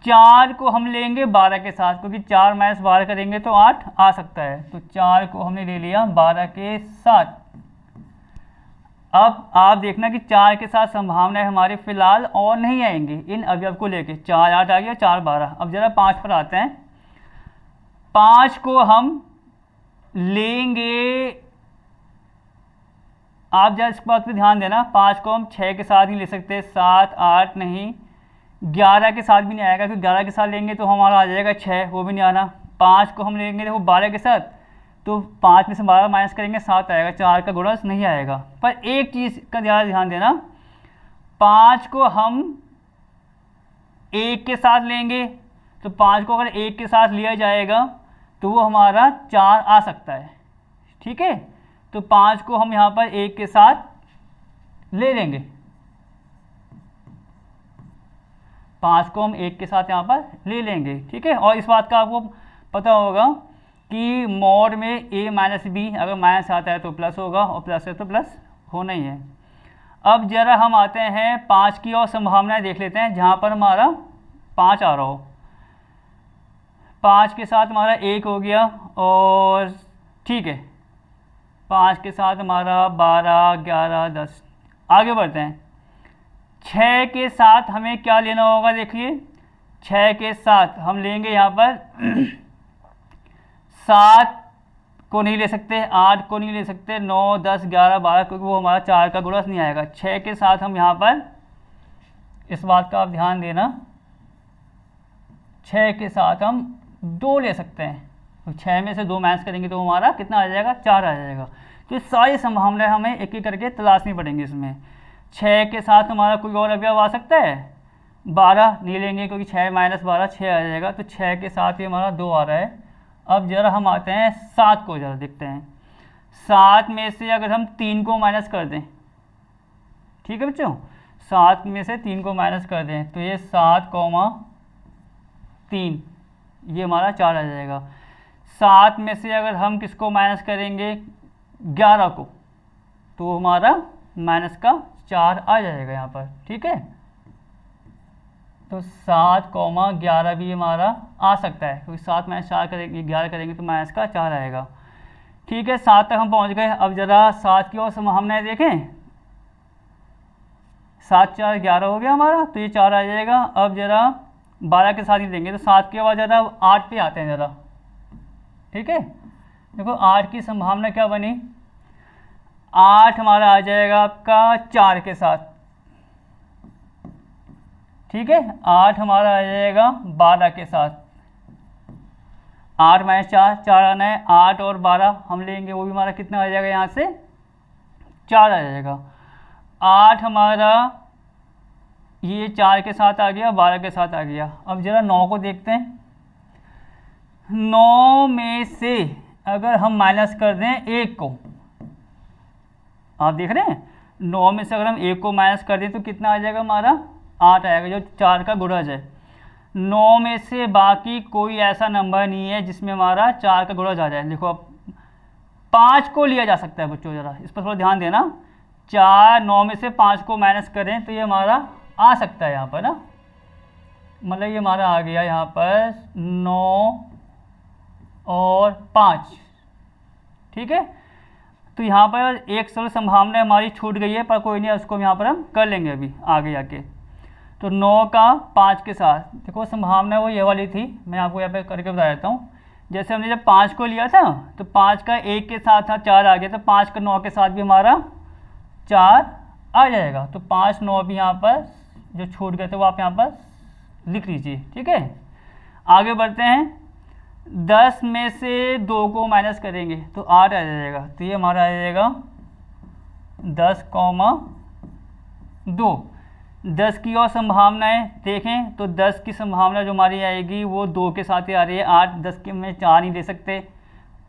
4 को हम लेंगे 12 के साथ, क्योंकि 4 माइनस 12 करेंगे तो 8 आ सकता है। तो 4 को हमने ले लिया 12 के साथ। अब आप देखना कि 4 के साथ संभावनाएं हमारे फिलहाल और नहीं आएंगी इन अवयव को लेके। 4 8 आ गया, 4 12। अब जरा 5 पर आते हैं। 5 को हम लेंगे, आप जरा इस बात पे ध्यान देना, 5 को हम 6 के साथ नहीं ले सकते, 7 8 नहीं, 11 के साथ भी नहीं आएगा, क्योंकि 11 के साथ लेंगे तो हमारा आ जाएगा 6, वो भी नहीं आना। 5 को हम लेंगे देखो 12 के साथ, तो 5 में से 12 माइनस करेंगे 7 आएगा, 4 का गुणज नहीं आएगा। पर एक चीज़ का ध्यान देना, 5 को हम 1 के साथ लेंगे, तो 5 को अगर 1 के साथ लिया जाएगा तो वो हमारा 4 आ सकता है, ठीक है। तो 5 को हम यहाँ पर 1 के साथ ले लेंगे। 5 को हम 1 के साथ यहाँ पर ले लेंगे, ठीक है। और इस बात का आपको पता होगा कि मॉड में a माइनस बी, अगर माइनस आता है तो प्लस होगा, और प्लस है तो प्लस होना ही है। अब जरा हम आते हैं 5 की और संभावनाएं देख लेते हैं, जहाँ पर हमारा 5 आ रहा हो। 5 के साथ हमारा 1 हो गया, और ठीक है, 5 के साथ हमारा 12 11 10। आगे बढ़ते हैं। 6 के साथ हमें क्या लेना होगा, देखिए 6 के साथ हम लेंगे यहाँ पर 7 को नहीं ले सकते, 8 को नहीं ले सकते, 9, 10, 11, 12, क्योंकि वो हमारा 4 का गुणज नहीं आएगा। 6 के साथ हम यहाँ पर, इस बात का आप ध्यान देना, 6 के साथ हम 2 ले सकते हैं, तो 6 में से 2 माइनस करेंगे तो हमारा कितना आ जाएगा, 4 आ जाएगा। तो ये सारी संभावनाएं हमें एक एक करके तलाशनी पड़ेंगी इसमें। 6 के साथ हमारा कोई और अवयव आ सकता है, 12 नहीं लेंगे क्योंकि 6 माइनस 12 6 आ जाएगा, तो 6 के साथ ही हमारा 2 आ रहा है। अब ज़रा हम आते हैं 7 को, ज़रा देखते हैं। 7 में से अगर हम 3 को माइनस कर दें, ठीक है बच्चों, 7 में से 3 को माइनस कर दें तो ये 7,3 ये हमारा 4 आ जाएगा। 7 में से अगर हम किसको माइनस करेंगे, 11 को, तो हमारा माइनस का 4 आ जाएगा यहाँ पर, ठीक है। तो 7,11 भी हमारा आ सकता है, क्योंकि 7 माइनस 4 करेंगे, 11 करेंगे तो माइनस का 4 आएगा, ठीक है। 7 तक हम पहुँच गए। अब ज़रा 7 की और संभावनाएं देखें। 7, 4, 11 हो गया हमारा, तो ये 4 आ जाएगा। अब ज़रा 12 के साथ ही देंगे, तो 7 के बाद ज़रा 8 पे आते हैं ज़रा, ठीक है। देखो 8 की संभावना क्या बनी, 8 हमारा आ जाएगा आपका 4 के साथ, ठीक है। 8 हमारा आ जाएगा 12 के साथ, 8 माइनस 4, 4 आना है, 8 और 12 हम लेंगे, वो भी हमारा कितना आ जाएगा, यहाँ से 4 आ जाएगा। 8 हमारा ये 4 के साथ आ गया, 12 के साथ आ गया। अब ज़रा 9 को देखते हैं। 9 में से अगर हम माइनस कर दें 1 को, आप देख रहे हैं, 9 में से अगर हम 1 को माइनस कर दें तो कितना आ जाएगा हमारा, 8 आएगा, जो 4 का गुणज है। 9 में से बाकी कोई ऐसा नंबर नहीं है जिसमें हमारा 4 का गुणज आ जाए। देखो अब 5 को लिया जा सकता है बच्चों, ज़रा इस पर थोड़ा ध्यान देना। 9 में से 5 को माइनस करें तो ये हमारा आ सकता है यहाँ पर ना, मतलब ये हमारा आ गया यहाँ पर 9 और 5, ठीक है। तो यहाँ पर एक सरल संभावना हमारी छूट गई है, पर कोई नहीं, उसको यहाँ पर हम कर लेंगे अभी आगे जाके। तो 9 का 5 के साथ, देखो संभावना वो ये वाली थी, मैं आपको यहाँ पे करके बता देता हूँ। जैसे हमने जब 5 को लिया था तो 5 का 1 के साथ था 4 आ गया, तो 5 का 9 के साथ भी हमारा 4 आ जाएगा। तो 5, 9 भी यहाँ पर जो छूट गए थे वो आप यहाँ पर लिख लीजिए, ठीक है। आगे बढ़ते हैं। 10 में से 2 को माइनस करेंगे तो 8 आ जाएगा, तो ये हमारा आ जाएगा 10,2। 10 की और संभावनाएं देखें तो 10 की संभावना जो हमारी आएगी वो 2 के साथ ही आ रही है। 8, 10 के में 4 नहीं दे सकते,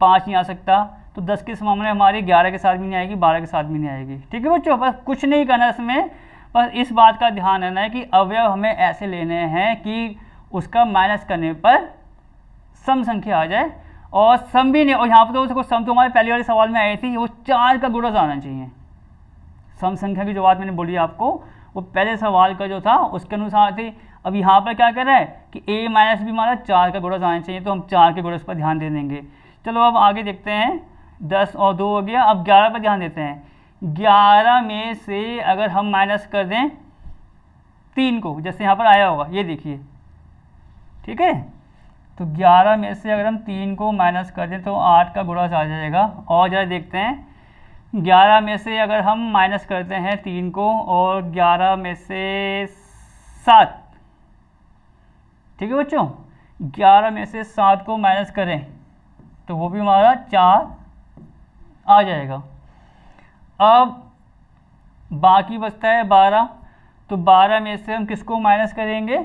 5 नहीं आ सकता, तो 10 की संभावना हमारी 11 के साथ भी नहीं आएगी, 12 के साथ भी नहीं आएगी, ठीक है बच्चों। बस कुछ नहीं करना इसमें, बस इस बात का ध्यान रहना है कि अवयव हमें ऐसे लेने हैं कि उसका माइनस करने पर सम संख्या आ जाए, और सम भी नहीं, और यहाँ पर तो उसको सम तो हमारे पहले वाले सवाल में आई थी, वो 4 का गुणज आना चाहिए। सम संख्या की जो बात मैंने बोली आपको वो पहले सवाल का जो था उसके अनुसार थी। अब यहाँ पर क्या कर रहा है कि a माइनस भी हमारा 4 का गुणज आना चाहिए, तो हम 4 के गुणज पर ध्यान दे देंगे। चलो अब आगे देखते हैं। 10 और 2 हो गया, अब 11 पर ध्यान देते हैं। 11 में से अगर हम माइनस कर दें 3 को, जैसे यहाँ पर आया होगा, ये देखिए, ठीक है। तो 11 में से अगर हम 3 को माइनस कर दें तो 8 का गुणज आ जाएगा। और जरा देखते हैं, 11 में से अगर हम माइनस करते हैं 3 को, और 11 में से 7, ठीक है बच्चों, 11 में से 7 को माइनस करें तो वो भी हमारा 4 आ जाएगा। अब बाकी बचता है 12, तो 12 में से हम किसको माइनस करेंगे,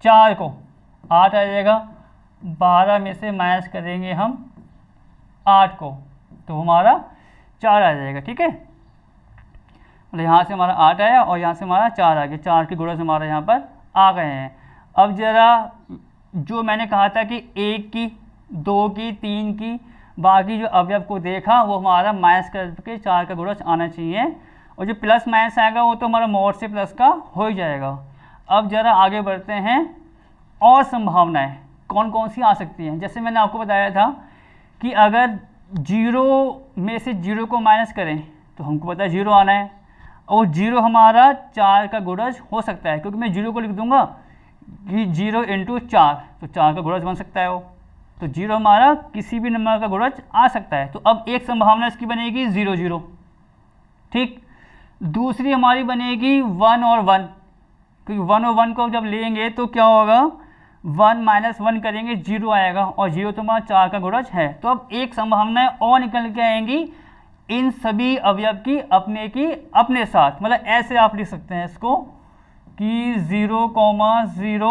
4 को, 8 आ जाएगा। 12 में से माइनस करेंगे हम 8 को, तो हमारा 4 आ जाएगा, ठीक है। मतलब यहाँ से हमारा 8 आया और यहाँ से हमारा 4 आ गया, 4 के गुणज हमारा यहाँ पर आ गए हैं। अब ज़रा जो मैंने कहा था कि 1 की, 2 की, 3 की, बाकी जो अवयव को देखा वो हमारा माइनस करके 4 का गुणज आना चाहिए, और जो प्लस माइनस आएगा वो तो हमारा मॉड से प्लस का हो ही जाएगा। अब ज़रा आगे बढ़ते हैं, और संभावनाएं कौन कौन सी आ सकती हैं। जैसे मैंने आपको बताया था कि अगर 0 में से 0 को माइनस करें तो हमको पता है 0 आना है। और 0 हमारा 4 का गुणज हो सकता है, क्योंकि मैं 0 को लिख दूंगा कि 0 इंटू 4, तो 4 का गुणज बन सकता है वो। तो 0 हमारा किसी भी नंबर का गुणज आ सकता है। तो अब एक संभावना इसकी बनेगी 0 0, ठीक। दूसरी हमारी बनेगी 1 और 1, क्योंकि 1 और 1 को जब लेंगे तो क्या होगा, 1 माइनस 1 करेंगे 0 आएगा, और 0 तो हमारा 4 का गुणज है। तो अब एक संभावना और निकल के आएंगी इन सभी अवयव की अपने साथ। मतलब ऐसे आप लिख सकते हैं इसको कि 0, 0,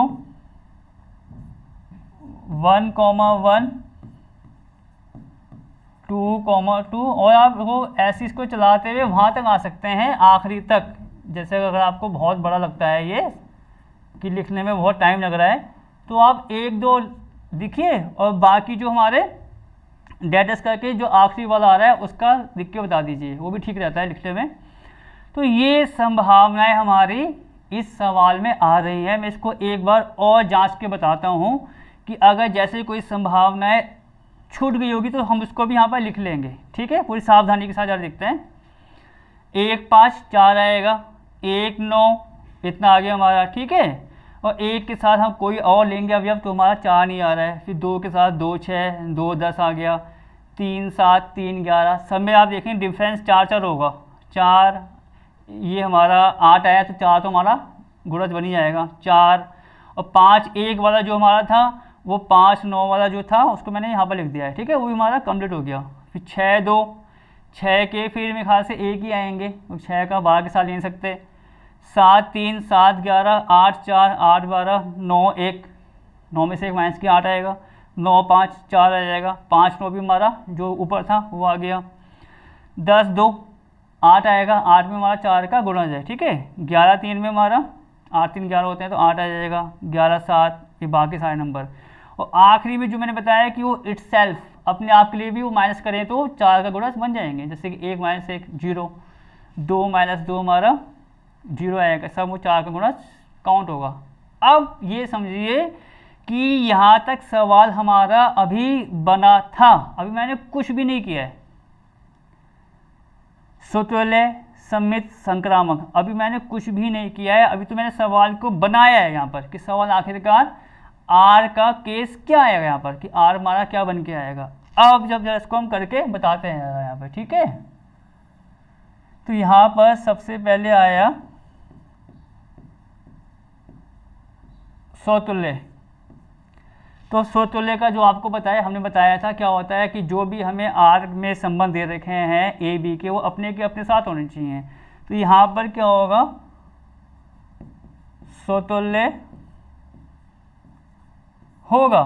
1, 1, 2, 2, और आप वो ऐसे इसको चलाते हुए वहाँ तक आ सकते हैं आखिरी तक। जैसे अगर आपको बहुत बड़ा लगता है ये कि लिखने में बहुत टाइम लग रहा है, तो आप 1 2 लिखिए और बाकी जो हमारे डेटस करके जो आखिरी वाला आ रहा है उसका लिख के बता दीजिए, वो भी ठीक रहता है लिखने में। तो ये संभावनाएं हमारी इस सवाल में आ रही हैं। मैं इसको एक बार और जांच के बताता हूँ कि अगर जैसे कोई संभावनाएं छूट गई होगी तो हम उसको भी यहाँ पर लिख लेंगे, ठीक है। पूरी सावधानी के साथ जरा देखते हैं। 1 5 4 आएगा, 1 9 इतना आ गया हमारा, ठीक है। और 1 के साथ हम कोई और लेंगे अवयव तो हमारा 4 नहीं आ रहा है। फिर 2 के साथ 2 6, 2 10 आ गया, 3 7, 3 11। सब में आप देखें डिफरेंस 4 4 होगा। 4 ये हमारा 8 आया तो 4 तो हमारा गुणज बन ही जाएगा 4। और 5 1 वाला जो हमारा था वो 5 9 वाला जो था उसको मैंने यहाँ पर लिख दिया है, ठीक है। वो भी हमारा कंप्लीट हो गया। फिर 6 2, 6 के फिर मेरे ख्याल से 1 ही आएंगे, तो 6 का 12 के साथ ले नहीं सकते। 7 3, 7 11, 8 4, 8 12, 9 1, 9 में से 1 माइनस किया 8 आएगा, 9 5 4 आ जाएगा, 5 9 भी हमारा जो ऊपर था वो आ गया। 10 2 8 आएगा, 8 में हमारा 4 का गुणज है, ठीक है। 11 3 में हमारा 8 3 11 होते हैं तो 8 आ जाएगा। 11 7, ये बाकी सारे नंबर। और आखिरी में जो मैंने बताया कि वो इटसेल्फ अपने आप के लिए भी वो माइनस करें तो 4 का गुणज बन जाएंगे। जैसे कि 1 माइनस 1 0, 2 माइनस 2 हमारा 0 आएगा, सब वो 4 का गुणज काउंट होगा। अब ये समझिए कि यहाँ तक सवाल हमारा अभी बना था, अभी मैंने कुछ भी नहीं किया है। स्वतुल्य, सममित, संक्रामक, अभी मैंने कुछ भी नहीं किया है। अभी तो मैंने सवाल को बनाया है यहाँ पर कि सवाल आखिरकार आर का केस क्या आएगा यहाँ पर, कि आर हमारा क्या बन के आएगा। अब जब जरा इसको हम करके बताते हैं यहाँ पर, ठीक है। तो यहाँ पर सबसे पहले आया स्वतुल्य। तो स्वतुल्य का जो आपको बताया, हमने बताया था क्या होता है कि जो भी हमें आर में संबंध दे रखे हैं ए बी के, वो अपने के अपने साथ होने चाहिए। तो यहाँ पर क्या होगा, स्वतुल्य होगा,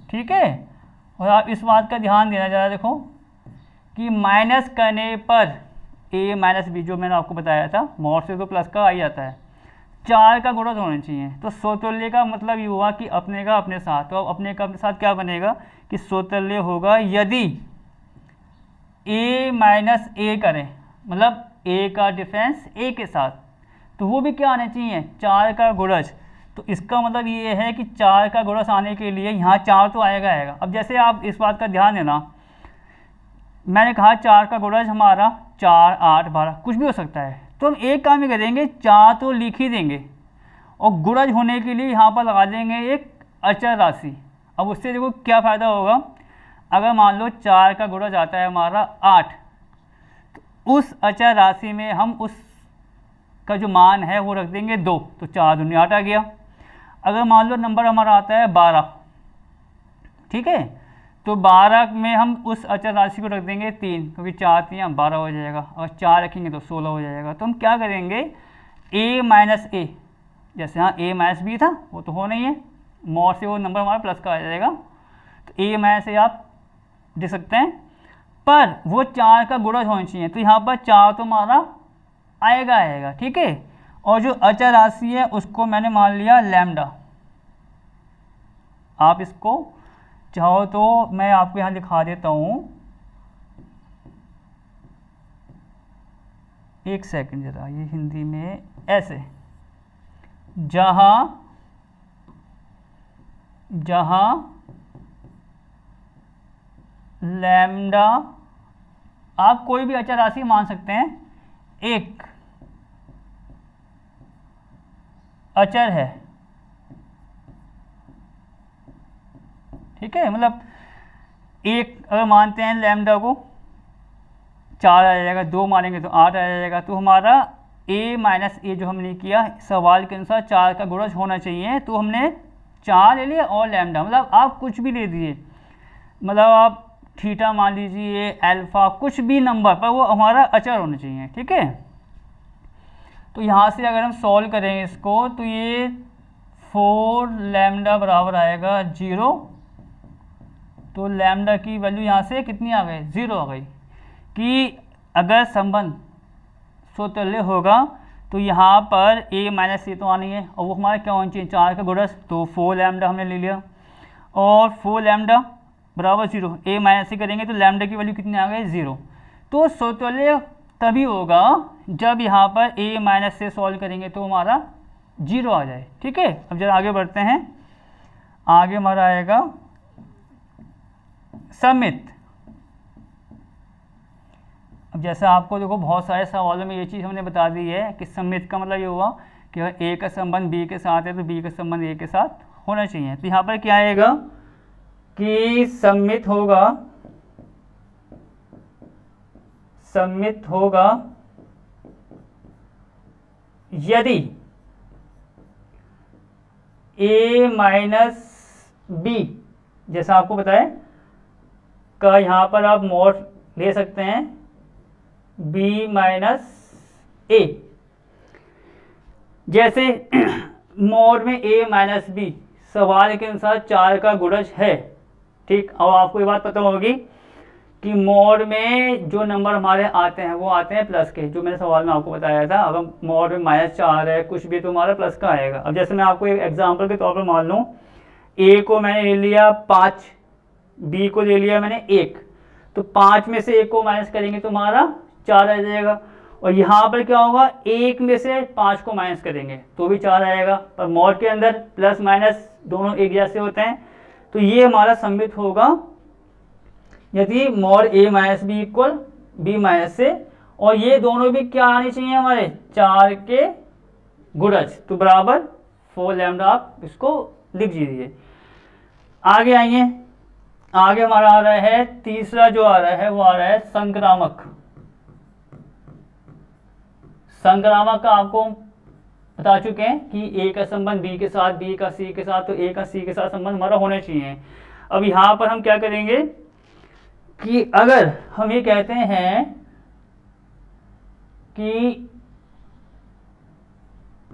ठीक है। और आप इस बात का ध्यान देना ज़रा, देखो कि माइनस करने पर ए माइनस बी जो मैंने आपको बताया था, मॉड से तो प्लस का आ ही जाता है, 4 का गुणज होना चाहिए। तो स्वतुल्य का मतलब ये हुआ कि अपने का अपने साथ। तो अब अपने का अपने साथ क्या बनेगा कि स्वतुल्य होगा यदि a माइनस ए करें, मतलब a का डिफरेंस a के साथ, तो वो भी क्या आना चाहिए, 4 का गुणज। तो इसका मतलब ये है कि 4 का गुणज आने के लिए यहाँ 4 तो आएगा आएगा। अब जैसे आप इस बात का ध्यान देना, मैंने कहा 4 का गुणज हमारा 4 8 12 कुछ भी हो सकता है। तो हम एक काम ही करेंगे, 4 तो लिख ही देंगे और गुणज होने के लिए यहाँ पर लगा देंगे एक अचर राशि। अब उससे देखो क्या फ़ायदा होगा, अगर मान लो 4 का गुणज आता है हमारा 8, तो उस अचर राशि में हम उस का जो मान है वो रख देंगे 2, तो 4 दूनी 8 आ गया। अगर मान लो नंबर हमारा आता है 12, ठीक है, तो 12 में हम उस अचर राशि को रख देंगे 3, क्योंकि 4 3 12 हो जाएगा। अगर 4 रखेंगे तो 16 हो जाएगा। तो हम क्या करेंगे, a माइनस ए, जैसे यहाँ a माइनस बी था वो तो हो नहीं है, मॉड से वो नंबर हमारा प्लस का आ जाएगा। तो a माइनस ए आप लिख सकते हैं, पर वो 4 का गुणज होना चाहिए। तो यहाँ पर 4 तो हमारा आएगा आएगा, ठीक है। और जो अचर राशि है उसको मैंने मान लिया लैम्डा। आप इसको चाहो तो मैं आपको यहाँ दिखा देता हूँ, एक सेकंड जरा, ये हिंदी में ऐसे, जहाँ लैम्डा आप कोई भी अचर राशि मान सकते हैं, एक अचर है, ठीक है, मतलब एक अगर मानते हैं लैम्डा को 4 आ जाएगा, 2 मानेंगे तो 8 आ जाएगा। तो हमारा a माइनस ए जो हमने किया सवाल के अनुसार 4 का गुणज होना चाहिए, तो हमने 4 ले लिया और लैम्डा, मतलब आप कुछ भी ले दिए, मतलब आप थीटा मान लीजिए, अल्फा, कुछ भी नंबर पर वो हमारा अचर होना चाहिए, ठीक है। तो यहाँ से अगर हम सॉल्व करेंगे इसको तो ये 4 लैम्डा बराबर आएगा 0, तो लैम्डा की वैल्यू यहाँ से कितनी आ गई, 0 आ गई। कि अगर संबंध स्वतुल्य होगा तो यहाँ पर a माइनस ए तो आनी है, और वो हमारा क्या होना चाहिए, 4 का गुणज, तो 4 लैम्डा हमने ले लिया, और 4 लैम्डा बराबर 0, a माइनस ए करेंगे तो लैम्डा की वैल्यू कितनी आ गई, 0। तो स्वतुल्य तभी होगा जब यहाँ पर a माइनस से सॉल्व करेंगे तो हमारा 0 आ जाए, ठीक है। अब जरा आगे बढ़ते हैं, आगे हमारा आएगा सममित। अब जैसे आपको देखो बहुत सारे सवालों में ये चीज़ हमने बता दी है कि सममित का मतलब ये हुआ कि अगर ए का संबंध बी के साथ है तो बी का संबंध ए के साथ होना चाहिए। तो यहाँ पर क्या आएगा कि सममित होगा यदि a माइनस बी, जैसा आपको बताया का यहाँ पर आप मॉड ले सकते हैं b माइनस ए, जैसे मॉड में a माइनस बी सवाल के अनुसार 4 का गुणज है, ठीक। और आपको ये बात पता होगी कि मॉड में जो नंबर हमारे आते हैं वो आते हैं प्लस के, जो मैंने सवाल में आपको बताया था। अगर मॉड में -4 है कुछ भी तो हमारा प्लस का आएगा। अब जैसे मैं आपको एक एग्जांपल के तौर पर मान लूँ, a को मैंने ले लिया 5, b को ले लिया मैंने 1, तो 5 में से 1 को माइनस करेंगे तो हमारा 4 आ जाएगा। और यहाँ पर क्या होगा, 1 में से 5 को माइनस करेंगे तो भी 4 आएगा। पर मॉड के अंदर प्लस माइनस दोनों एक जैसे होते हैं, तो ये हमारा सममित होगा यदि mod a minus B equal B minus से, और ये दोनों भी क्या आने चाहिए हमारे 4 के गुणज, तो बराबर 4 लैम्डा आप इसको लिख दीजिए। आगे आइए, आगे हमारा आ रहा है तीसरा जो आ रहा है वो आ रहा है संक्रामक। संक्रामक का आपको बता चुके हैं कि a का संबंध b के साथ, b का c के साथ, तो a का c के साथ संबंध हमारा होने चाहिए। अब यहाँ पर हम क्या करेंगे कि अगर हम ये कहते हैं कि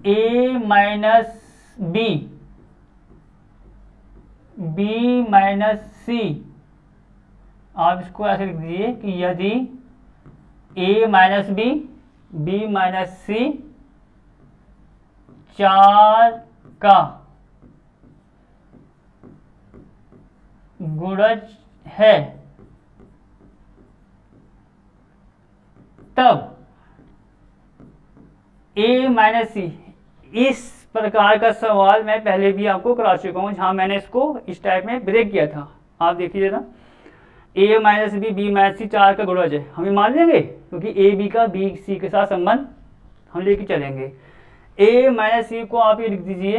a minus b, b minus c, आप इसको ऐसे लिख दीजिए कि यदि a minus b, b minus c 4 का गुणज है, तब a माइनस सी, इस प्रकार का सवाल मैं पहले भी आपको करा चुका हूं, जहां मैंने इसको इस टाइप में ब्रेक किया था। आप देखिए ना, a minus b, b minus c 4 का गुणज है, हम ये मान लेंगे क्योंकि a b का b c के साथ संबंध हम लेके चलेंगे। a माइनस सी को आप ये लिख दीजिए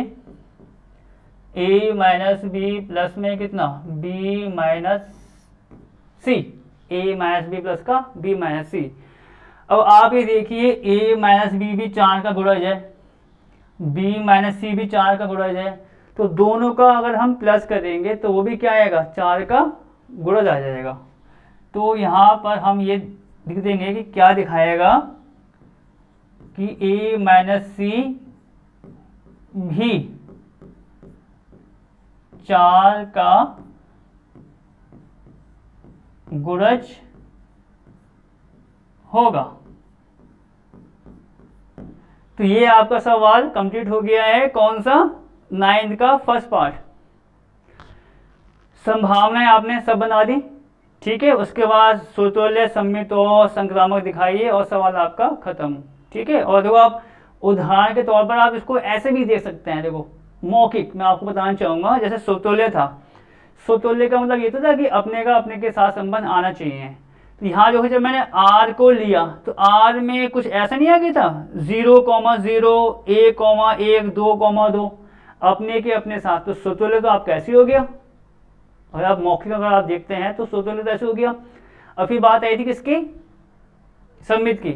a माइनस बी प्लस में कितना b minus C, a minus B plus का b माइनस सी। अब आप ये देखिए a माइनस बी भी 4 का गुणज है, b माइनस सी भी 4 का गुणज है, तो दोनों का अगर हम प्लस करेंगे तो वो भी क्या आएगा, 4 का गुणज आ जाएगा। तो यहाँ पर हम ये लिख देंगे कि क्या दिखाएगा कि a माइनस सी भी 4 का गुणज होगा। तो ये आपका सवाल कंप्लीट हो गया है। कौन सा, 9th का फर्स्ट पार्ट। संभावनाएं आपने सब बना दी, ठीक है। उसके बाद स्वतुल्य, सममित और संक्रामक दिखाइए और सवाल आपका खत्म, ठीक है। और देखो आप उदाहरण के तौर पर आप इसको ऐसे भी देख सकते हैं। देखो मौखिक मैं आपको बताना चाहूंगा, जैसे स्वतुल्य था, स्वतुल्य का मतलब ये तो था कि अपने का अपने के साथ संबंध आना चाहिए, तो यहाँ जो है जब मैंने आर को लिया तो आर में कुछ ऐसा नहीं आ गया था 0,0 1,1 2,2 अपने के अपने साथ, तो स्वतुल्य तो आप कैसे हो गया। और आप मौखिक अगर आप देखते हैं तो स्वतुल्य तो ऐसे हो गया। अब फिर बात आई थी किसकी, सममित की।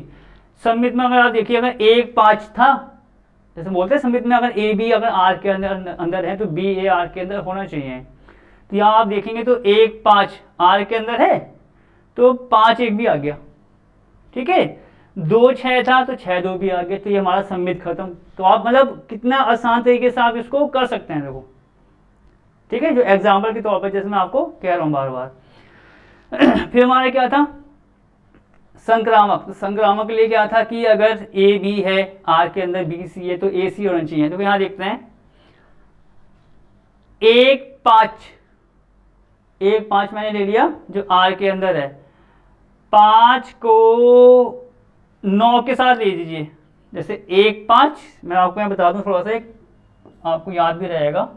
सममित में अगर आप देखिए अगर 1,5 था, जैसे बोलते हैं सममित में अगर ए बी अगर आर के अंदर है तो बी ए आर के अंदर होना चाहिए। तो यहाँ आप देखेंगे तो 1,5 आर के अंदर है तो 5,1 भी आ गया, ठीक है। 2,6 था तो 6,2 भी आ गया, तो ये हमारा सममित खत्म। तो आप मतलब कितना आसान तरीके से आप इसको कर सकते हैं, देखो ठीक है, जो एग्जाम्पल के तौर पर जैसे मैं आपको कह रहा हूँ बार बार। फिर हमारा क्या था संक्रामक। तो संक्रामक के लिए क्या था कि अगर ए बी है आर के अंदर बी सी है तो ए सी होना चाहिए। तो यहाँ देखते हैं 1,5 मैंने ले लिया जो आर के अंदर है, 5 को 9 के साथ ले लीजिए। जैसे 1,5 मैं आपको यहाँ बता दूं थोड़ा सा, एक आपको याद भी रहेगा।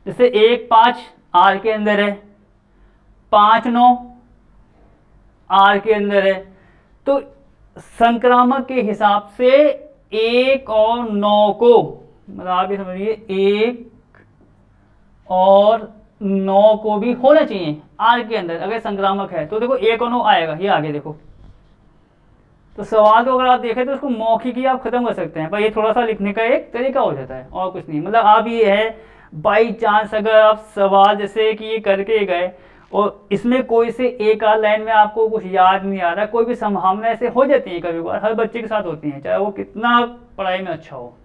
जैसे 1,5 आर के अंदर है, 5,9 आर के अंदर है, तो संक्रामक के हिसाब से 1 और 9 को मतलब आप ये समझिए 1 और 9 को भी होना चाहिए आर के अंदर अगर संक्रामक है। तो देखो 1 और 9 आएगा, ये आगे देखो। तो सवाल को अगर आप देखें तो उसको मौखिक ही आप खत्म कर सकते हैं, पर ये थोड़ा सा लिखने का एक तरीका हो जाता है और कुछ नहीं। मतलब आप ये है बाई चांस अगर आप सवाल जैसे कि ये करके गए और इसमें कोई से एक आध लाइन में आपको कुछ याद नहीं आ रहा, कोई भी संभावना ऐसे हो जाती है, कभी बार हर बच्चे के साथ होती है, चाहे वो कितना पढ़ाई में अच्छा हो।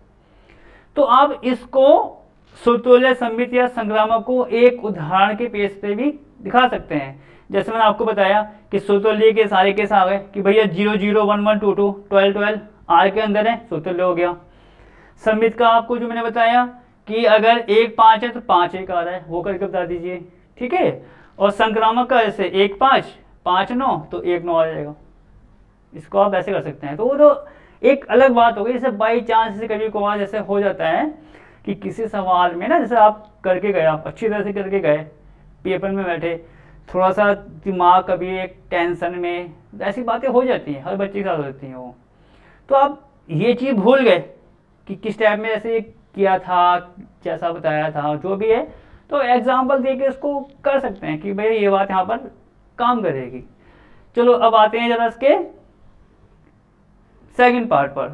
तो आप इसको स्वतुल्य सममित या संक्रामक को एक उदाहरण के पेज पे भी दिखा सकते हैं। जैसे मैंने आपको बताया कि स्वतुल्य के सारे केस आ गए कि भैया 0 0 1 1 2 2 12 12 आर के अंदर है, स्वतुल्य हो गया। सममित का आपको जो मैंने बताया कि अगर 1,5 है तो 5,1 आ रहा है, वो करके बता दीजिए, ठीक है। और संक्रामक का ऐसे 1,5 5,9 तो 1,9 आ जाएगा, इसको आप ऐसे कर सकते हैं। तो वो तो एक अलग बात हो गई। जैसे बाई चांस से कभी कभार जैसे हो जाता है कि किसी सवाल में ना जैसे आप करके गए, आप अच्छी तरह से करके गए, पेपर में बैठे, थोड़ा सा दिमाग कभी एक टेंशन में, ऐसी बातें हो जाती हैं, हर बच्चे के साथ होती हैं वो। तो आप ये चीज़ भूल गए कि किस टाइप में ऐसे किया था, जैसा बताया था, जो भी है, तो एग्जाम्पल दे के इसको कर सकते हैं कि भाई ये बात यहाँ पर काम करेगी। चलो अब आते हैं जरा इसके सेकंड पार्ट पर।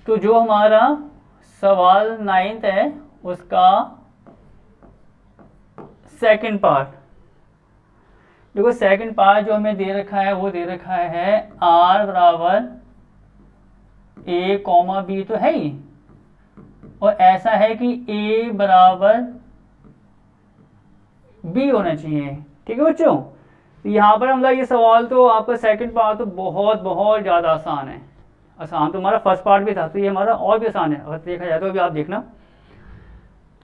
तो जो हमारा सवाल 9th है उसका सेकंड पार्ट, देखो सेकंड पार्ट जो हमें दे रखा है वो दे रखा है r बराबर a कॉमा बी तो है ही, और ऐसा है कि a बराबर b होना चाहिए, ठीक है बच्चों। तो यहाँ पर मतलब ये सवाल तो आपका सेकंड पार्ट तो बहुत बहुत ज़्यादा आसान है। आसान तो हमारा फर्स्ट पार्ट भी था, तो ये हमारा और भी आसान है अगर देखा जाए तो। अभी आप देखना,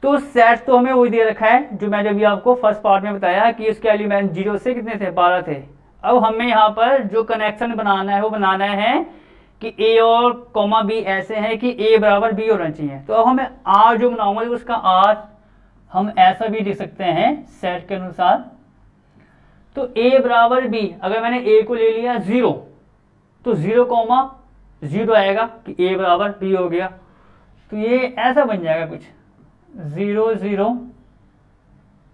तो सेट तो हमें वही दे रखा है जो मैंने अभी आपको फर्स्ट पार्ट में बताया कि उसके एलिमेंट 0 से कितने थे, 12 थे। अब हमें यहाँ पर जो कनेक्शन बनाना है वो बनाना है कि a और कॉमा b ऐसे हैं कि a बराबर b होना चाहिए। तो अब हमें r जो बनाऊंगा उसका r हम ऐसा भी लिख सकते हैं सेट के अनुसार। तो a बराबर b, अगर मैंने a को ले लिया 0 तो 0,0 आएगा कि a बराबर b हो गया। तो ये ऐसा बन जाएगा कुछ 0 0,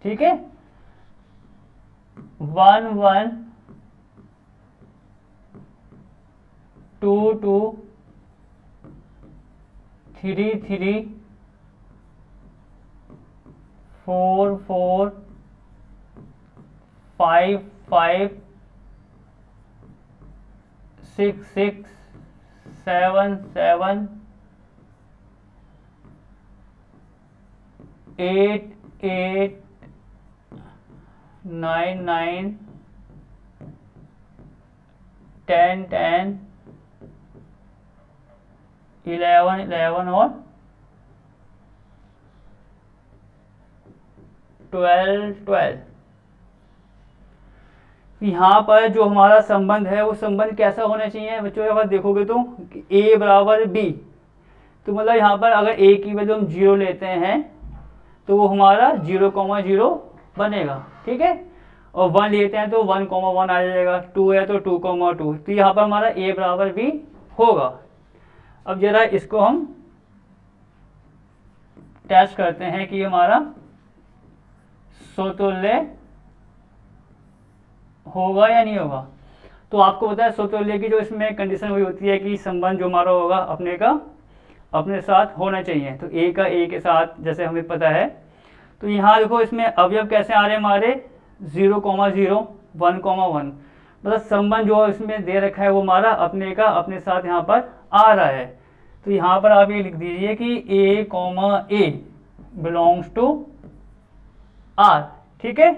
ठीक है, 1 1 2 2 3 3 4 4 5 5 6 6 7 7 8 8 9 9 10 10 11 11 और 12 12। यहाँ पर जो हमारा संबंध है वो संबंध कैसा होना चाहिए बच्चों, अगर देखोगे तो a बराबर b, तो मतलब यहाँ पर अगर a की वैल्यू हम 0 लेते हैं तो वो हमारा 0,0 बनेगा, ठीक है। और 1 लेते हैं तो 1,1 आ जाएगा, 2 है तो 2,2, तो यहाँ पर हमारा a बराबर b होगा। अब जरा इसको हम टेस्ट करते हैं कि हमारा समतुल्य होगा या नहीं होगा। तो आपको पता है समतुल्य की जो इसमें कंडीशन हुई होती है कि संबंध जो हमारा होगा अपने का अपने साथ होना चाहिए। तो a का a के साथ जैसे हमें पता है। तो यहाँ देखो इसमें अवयव कैसे आ रहे हैं हमारे 0,0 1,1, मतलब संबंध जो इसमें दे रखा है वो हमारा अपने का अपने साथ यहाँ पर आ रहा है। तो यहाँ पर आप ये लिख दीजिए कि a, बिलोंग्स टू R, ठीक है।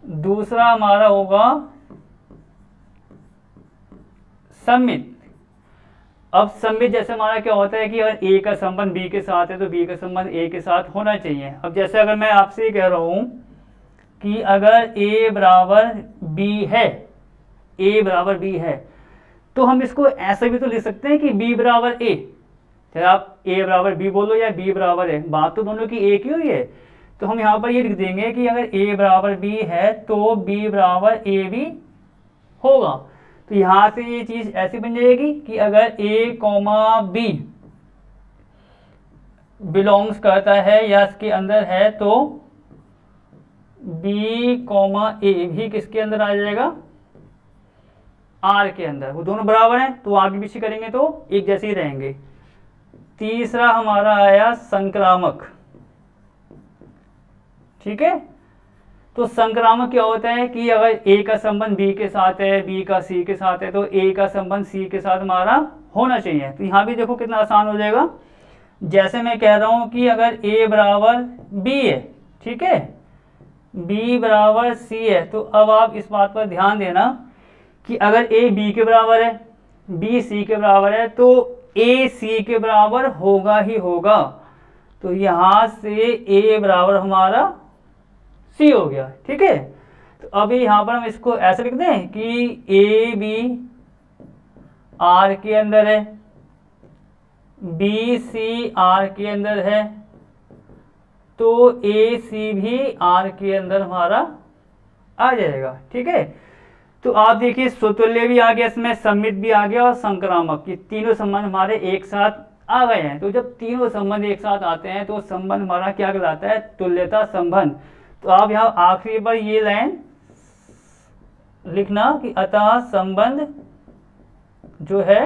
दूसरा हमारा होगा सममित। अब सममित जैसे हमारा क्या होता है कि अगर a का संबंध b के साथ है तो b का संबंध a के साथ होना चाहिए। अब जैसे अगर मैं आपसे कह रहा हूं कि अगर a बराबर b है, a बराबर b है, तो हम इसको ऐसे भी तो लिख सकते हैं कि b बराबर a, चाहे आप a बराबर b बोलो या b बराबर a, बात तो दोनों की एक ही हुई है। तो हम यहाँ पर ये लिख देंगे कि अगर a बराबर b है तो b बराबर a भी होगा। तो यहाँ से ये चीज ऐसी बन जाएगी कि अगर a, b बिलोंग्स करता है या इसके अंदर है तो b, a भी किसके अंदर आ जाएगा, R के अंदर। वो दोनों बराबर हैं तो आगे पीछे करेंगे तो एक जैसे ही रहेंगे। तीसरा हमारा आया संक्रामक, ठीक है। तो संक्रामक क्या होता है कि अगर a का संबंध b के साथ है, b का c के साथ है, तो a का संबंध c के साथ हमारा होना चाहिए। तो यहाँ भी देखो कितना आसान हो जाएगा। जैसे मैं कह रहा हूँ कि अगर a बराबर b है, ठीक है, b बराबर c है, तो अब आप इस बात पर ध्यान देना कि अगर a b के बराबर है, b c के बराबर है, तो a c के बराबर होगा ही होगा। तो यहाँ से a बराबर हमारा c हो गया, ठीक है। तो अभी यहाँ पर हम इसको ऐसे लिख दें कि a b R के अंदर है, b c R के अंदर है, तो a c भी R के अंदर हमारा आ जाएगा, ठीक है। तो आप देखिए समतुल्य भी आ गया, इसमें सममित भी आ गया और संक्रामक, ये तीनों संबंध हमारे एक साथ आ गए हैं। तो जब तीनों संबंध एक साथ आते हैं तो संबंध हमारा क्या कहलाता है, तुल्यता संबंध। तो आप यहाँ आखिरी पर ये लाइन लिखना कि अतः संबंध जो है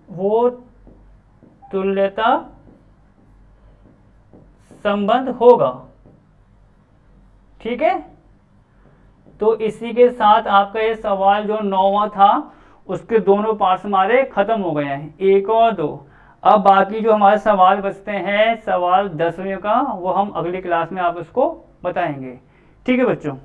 वो तुल्यता संबंध होगा, ठीक है। तो इसी के साथ आपका ये सवाल जो 9वां था उसके दोनों पार्ट्स हमारे खत्म हो गए हैं, 1 और 2। अब बाकी जो हमारे सवाल बचते हैं सवाल 10वें का, वो हम अगली क्लास में आप उसको बताएंगे, ठीक है बच्चों।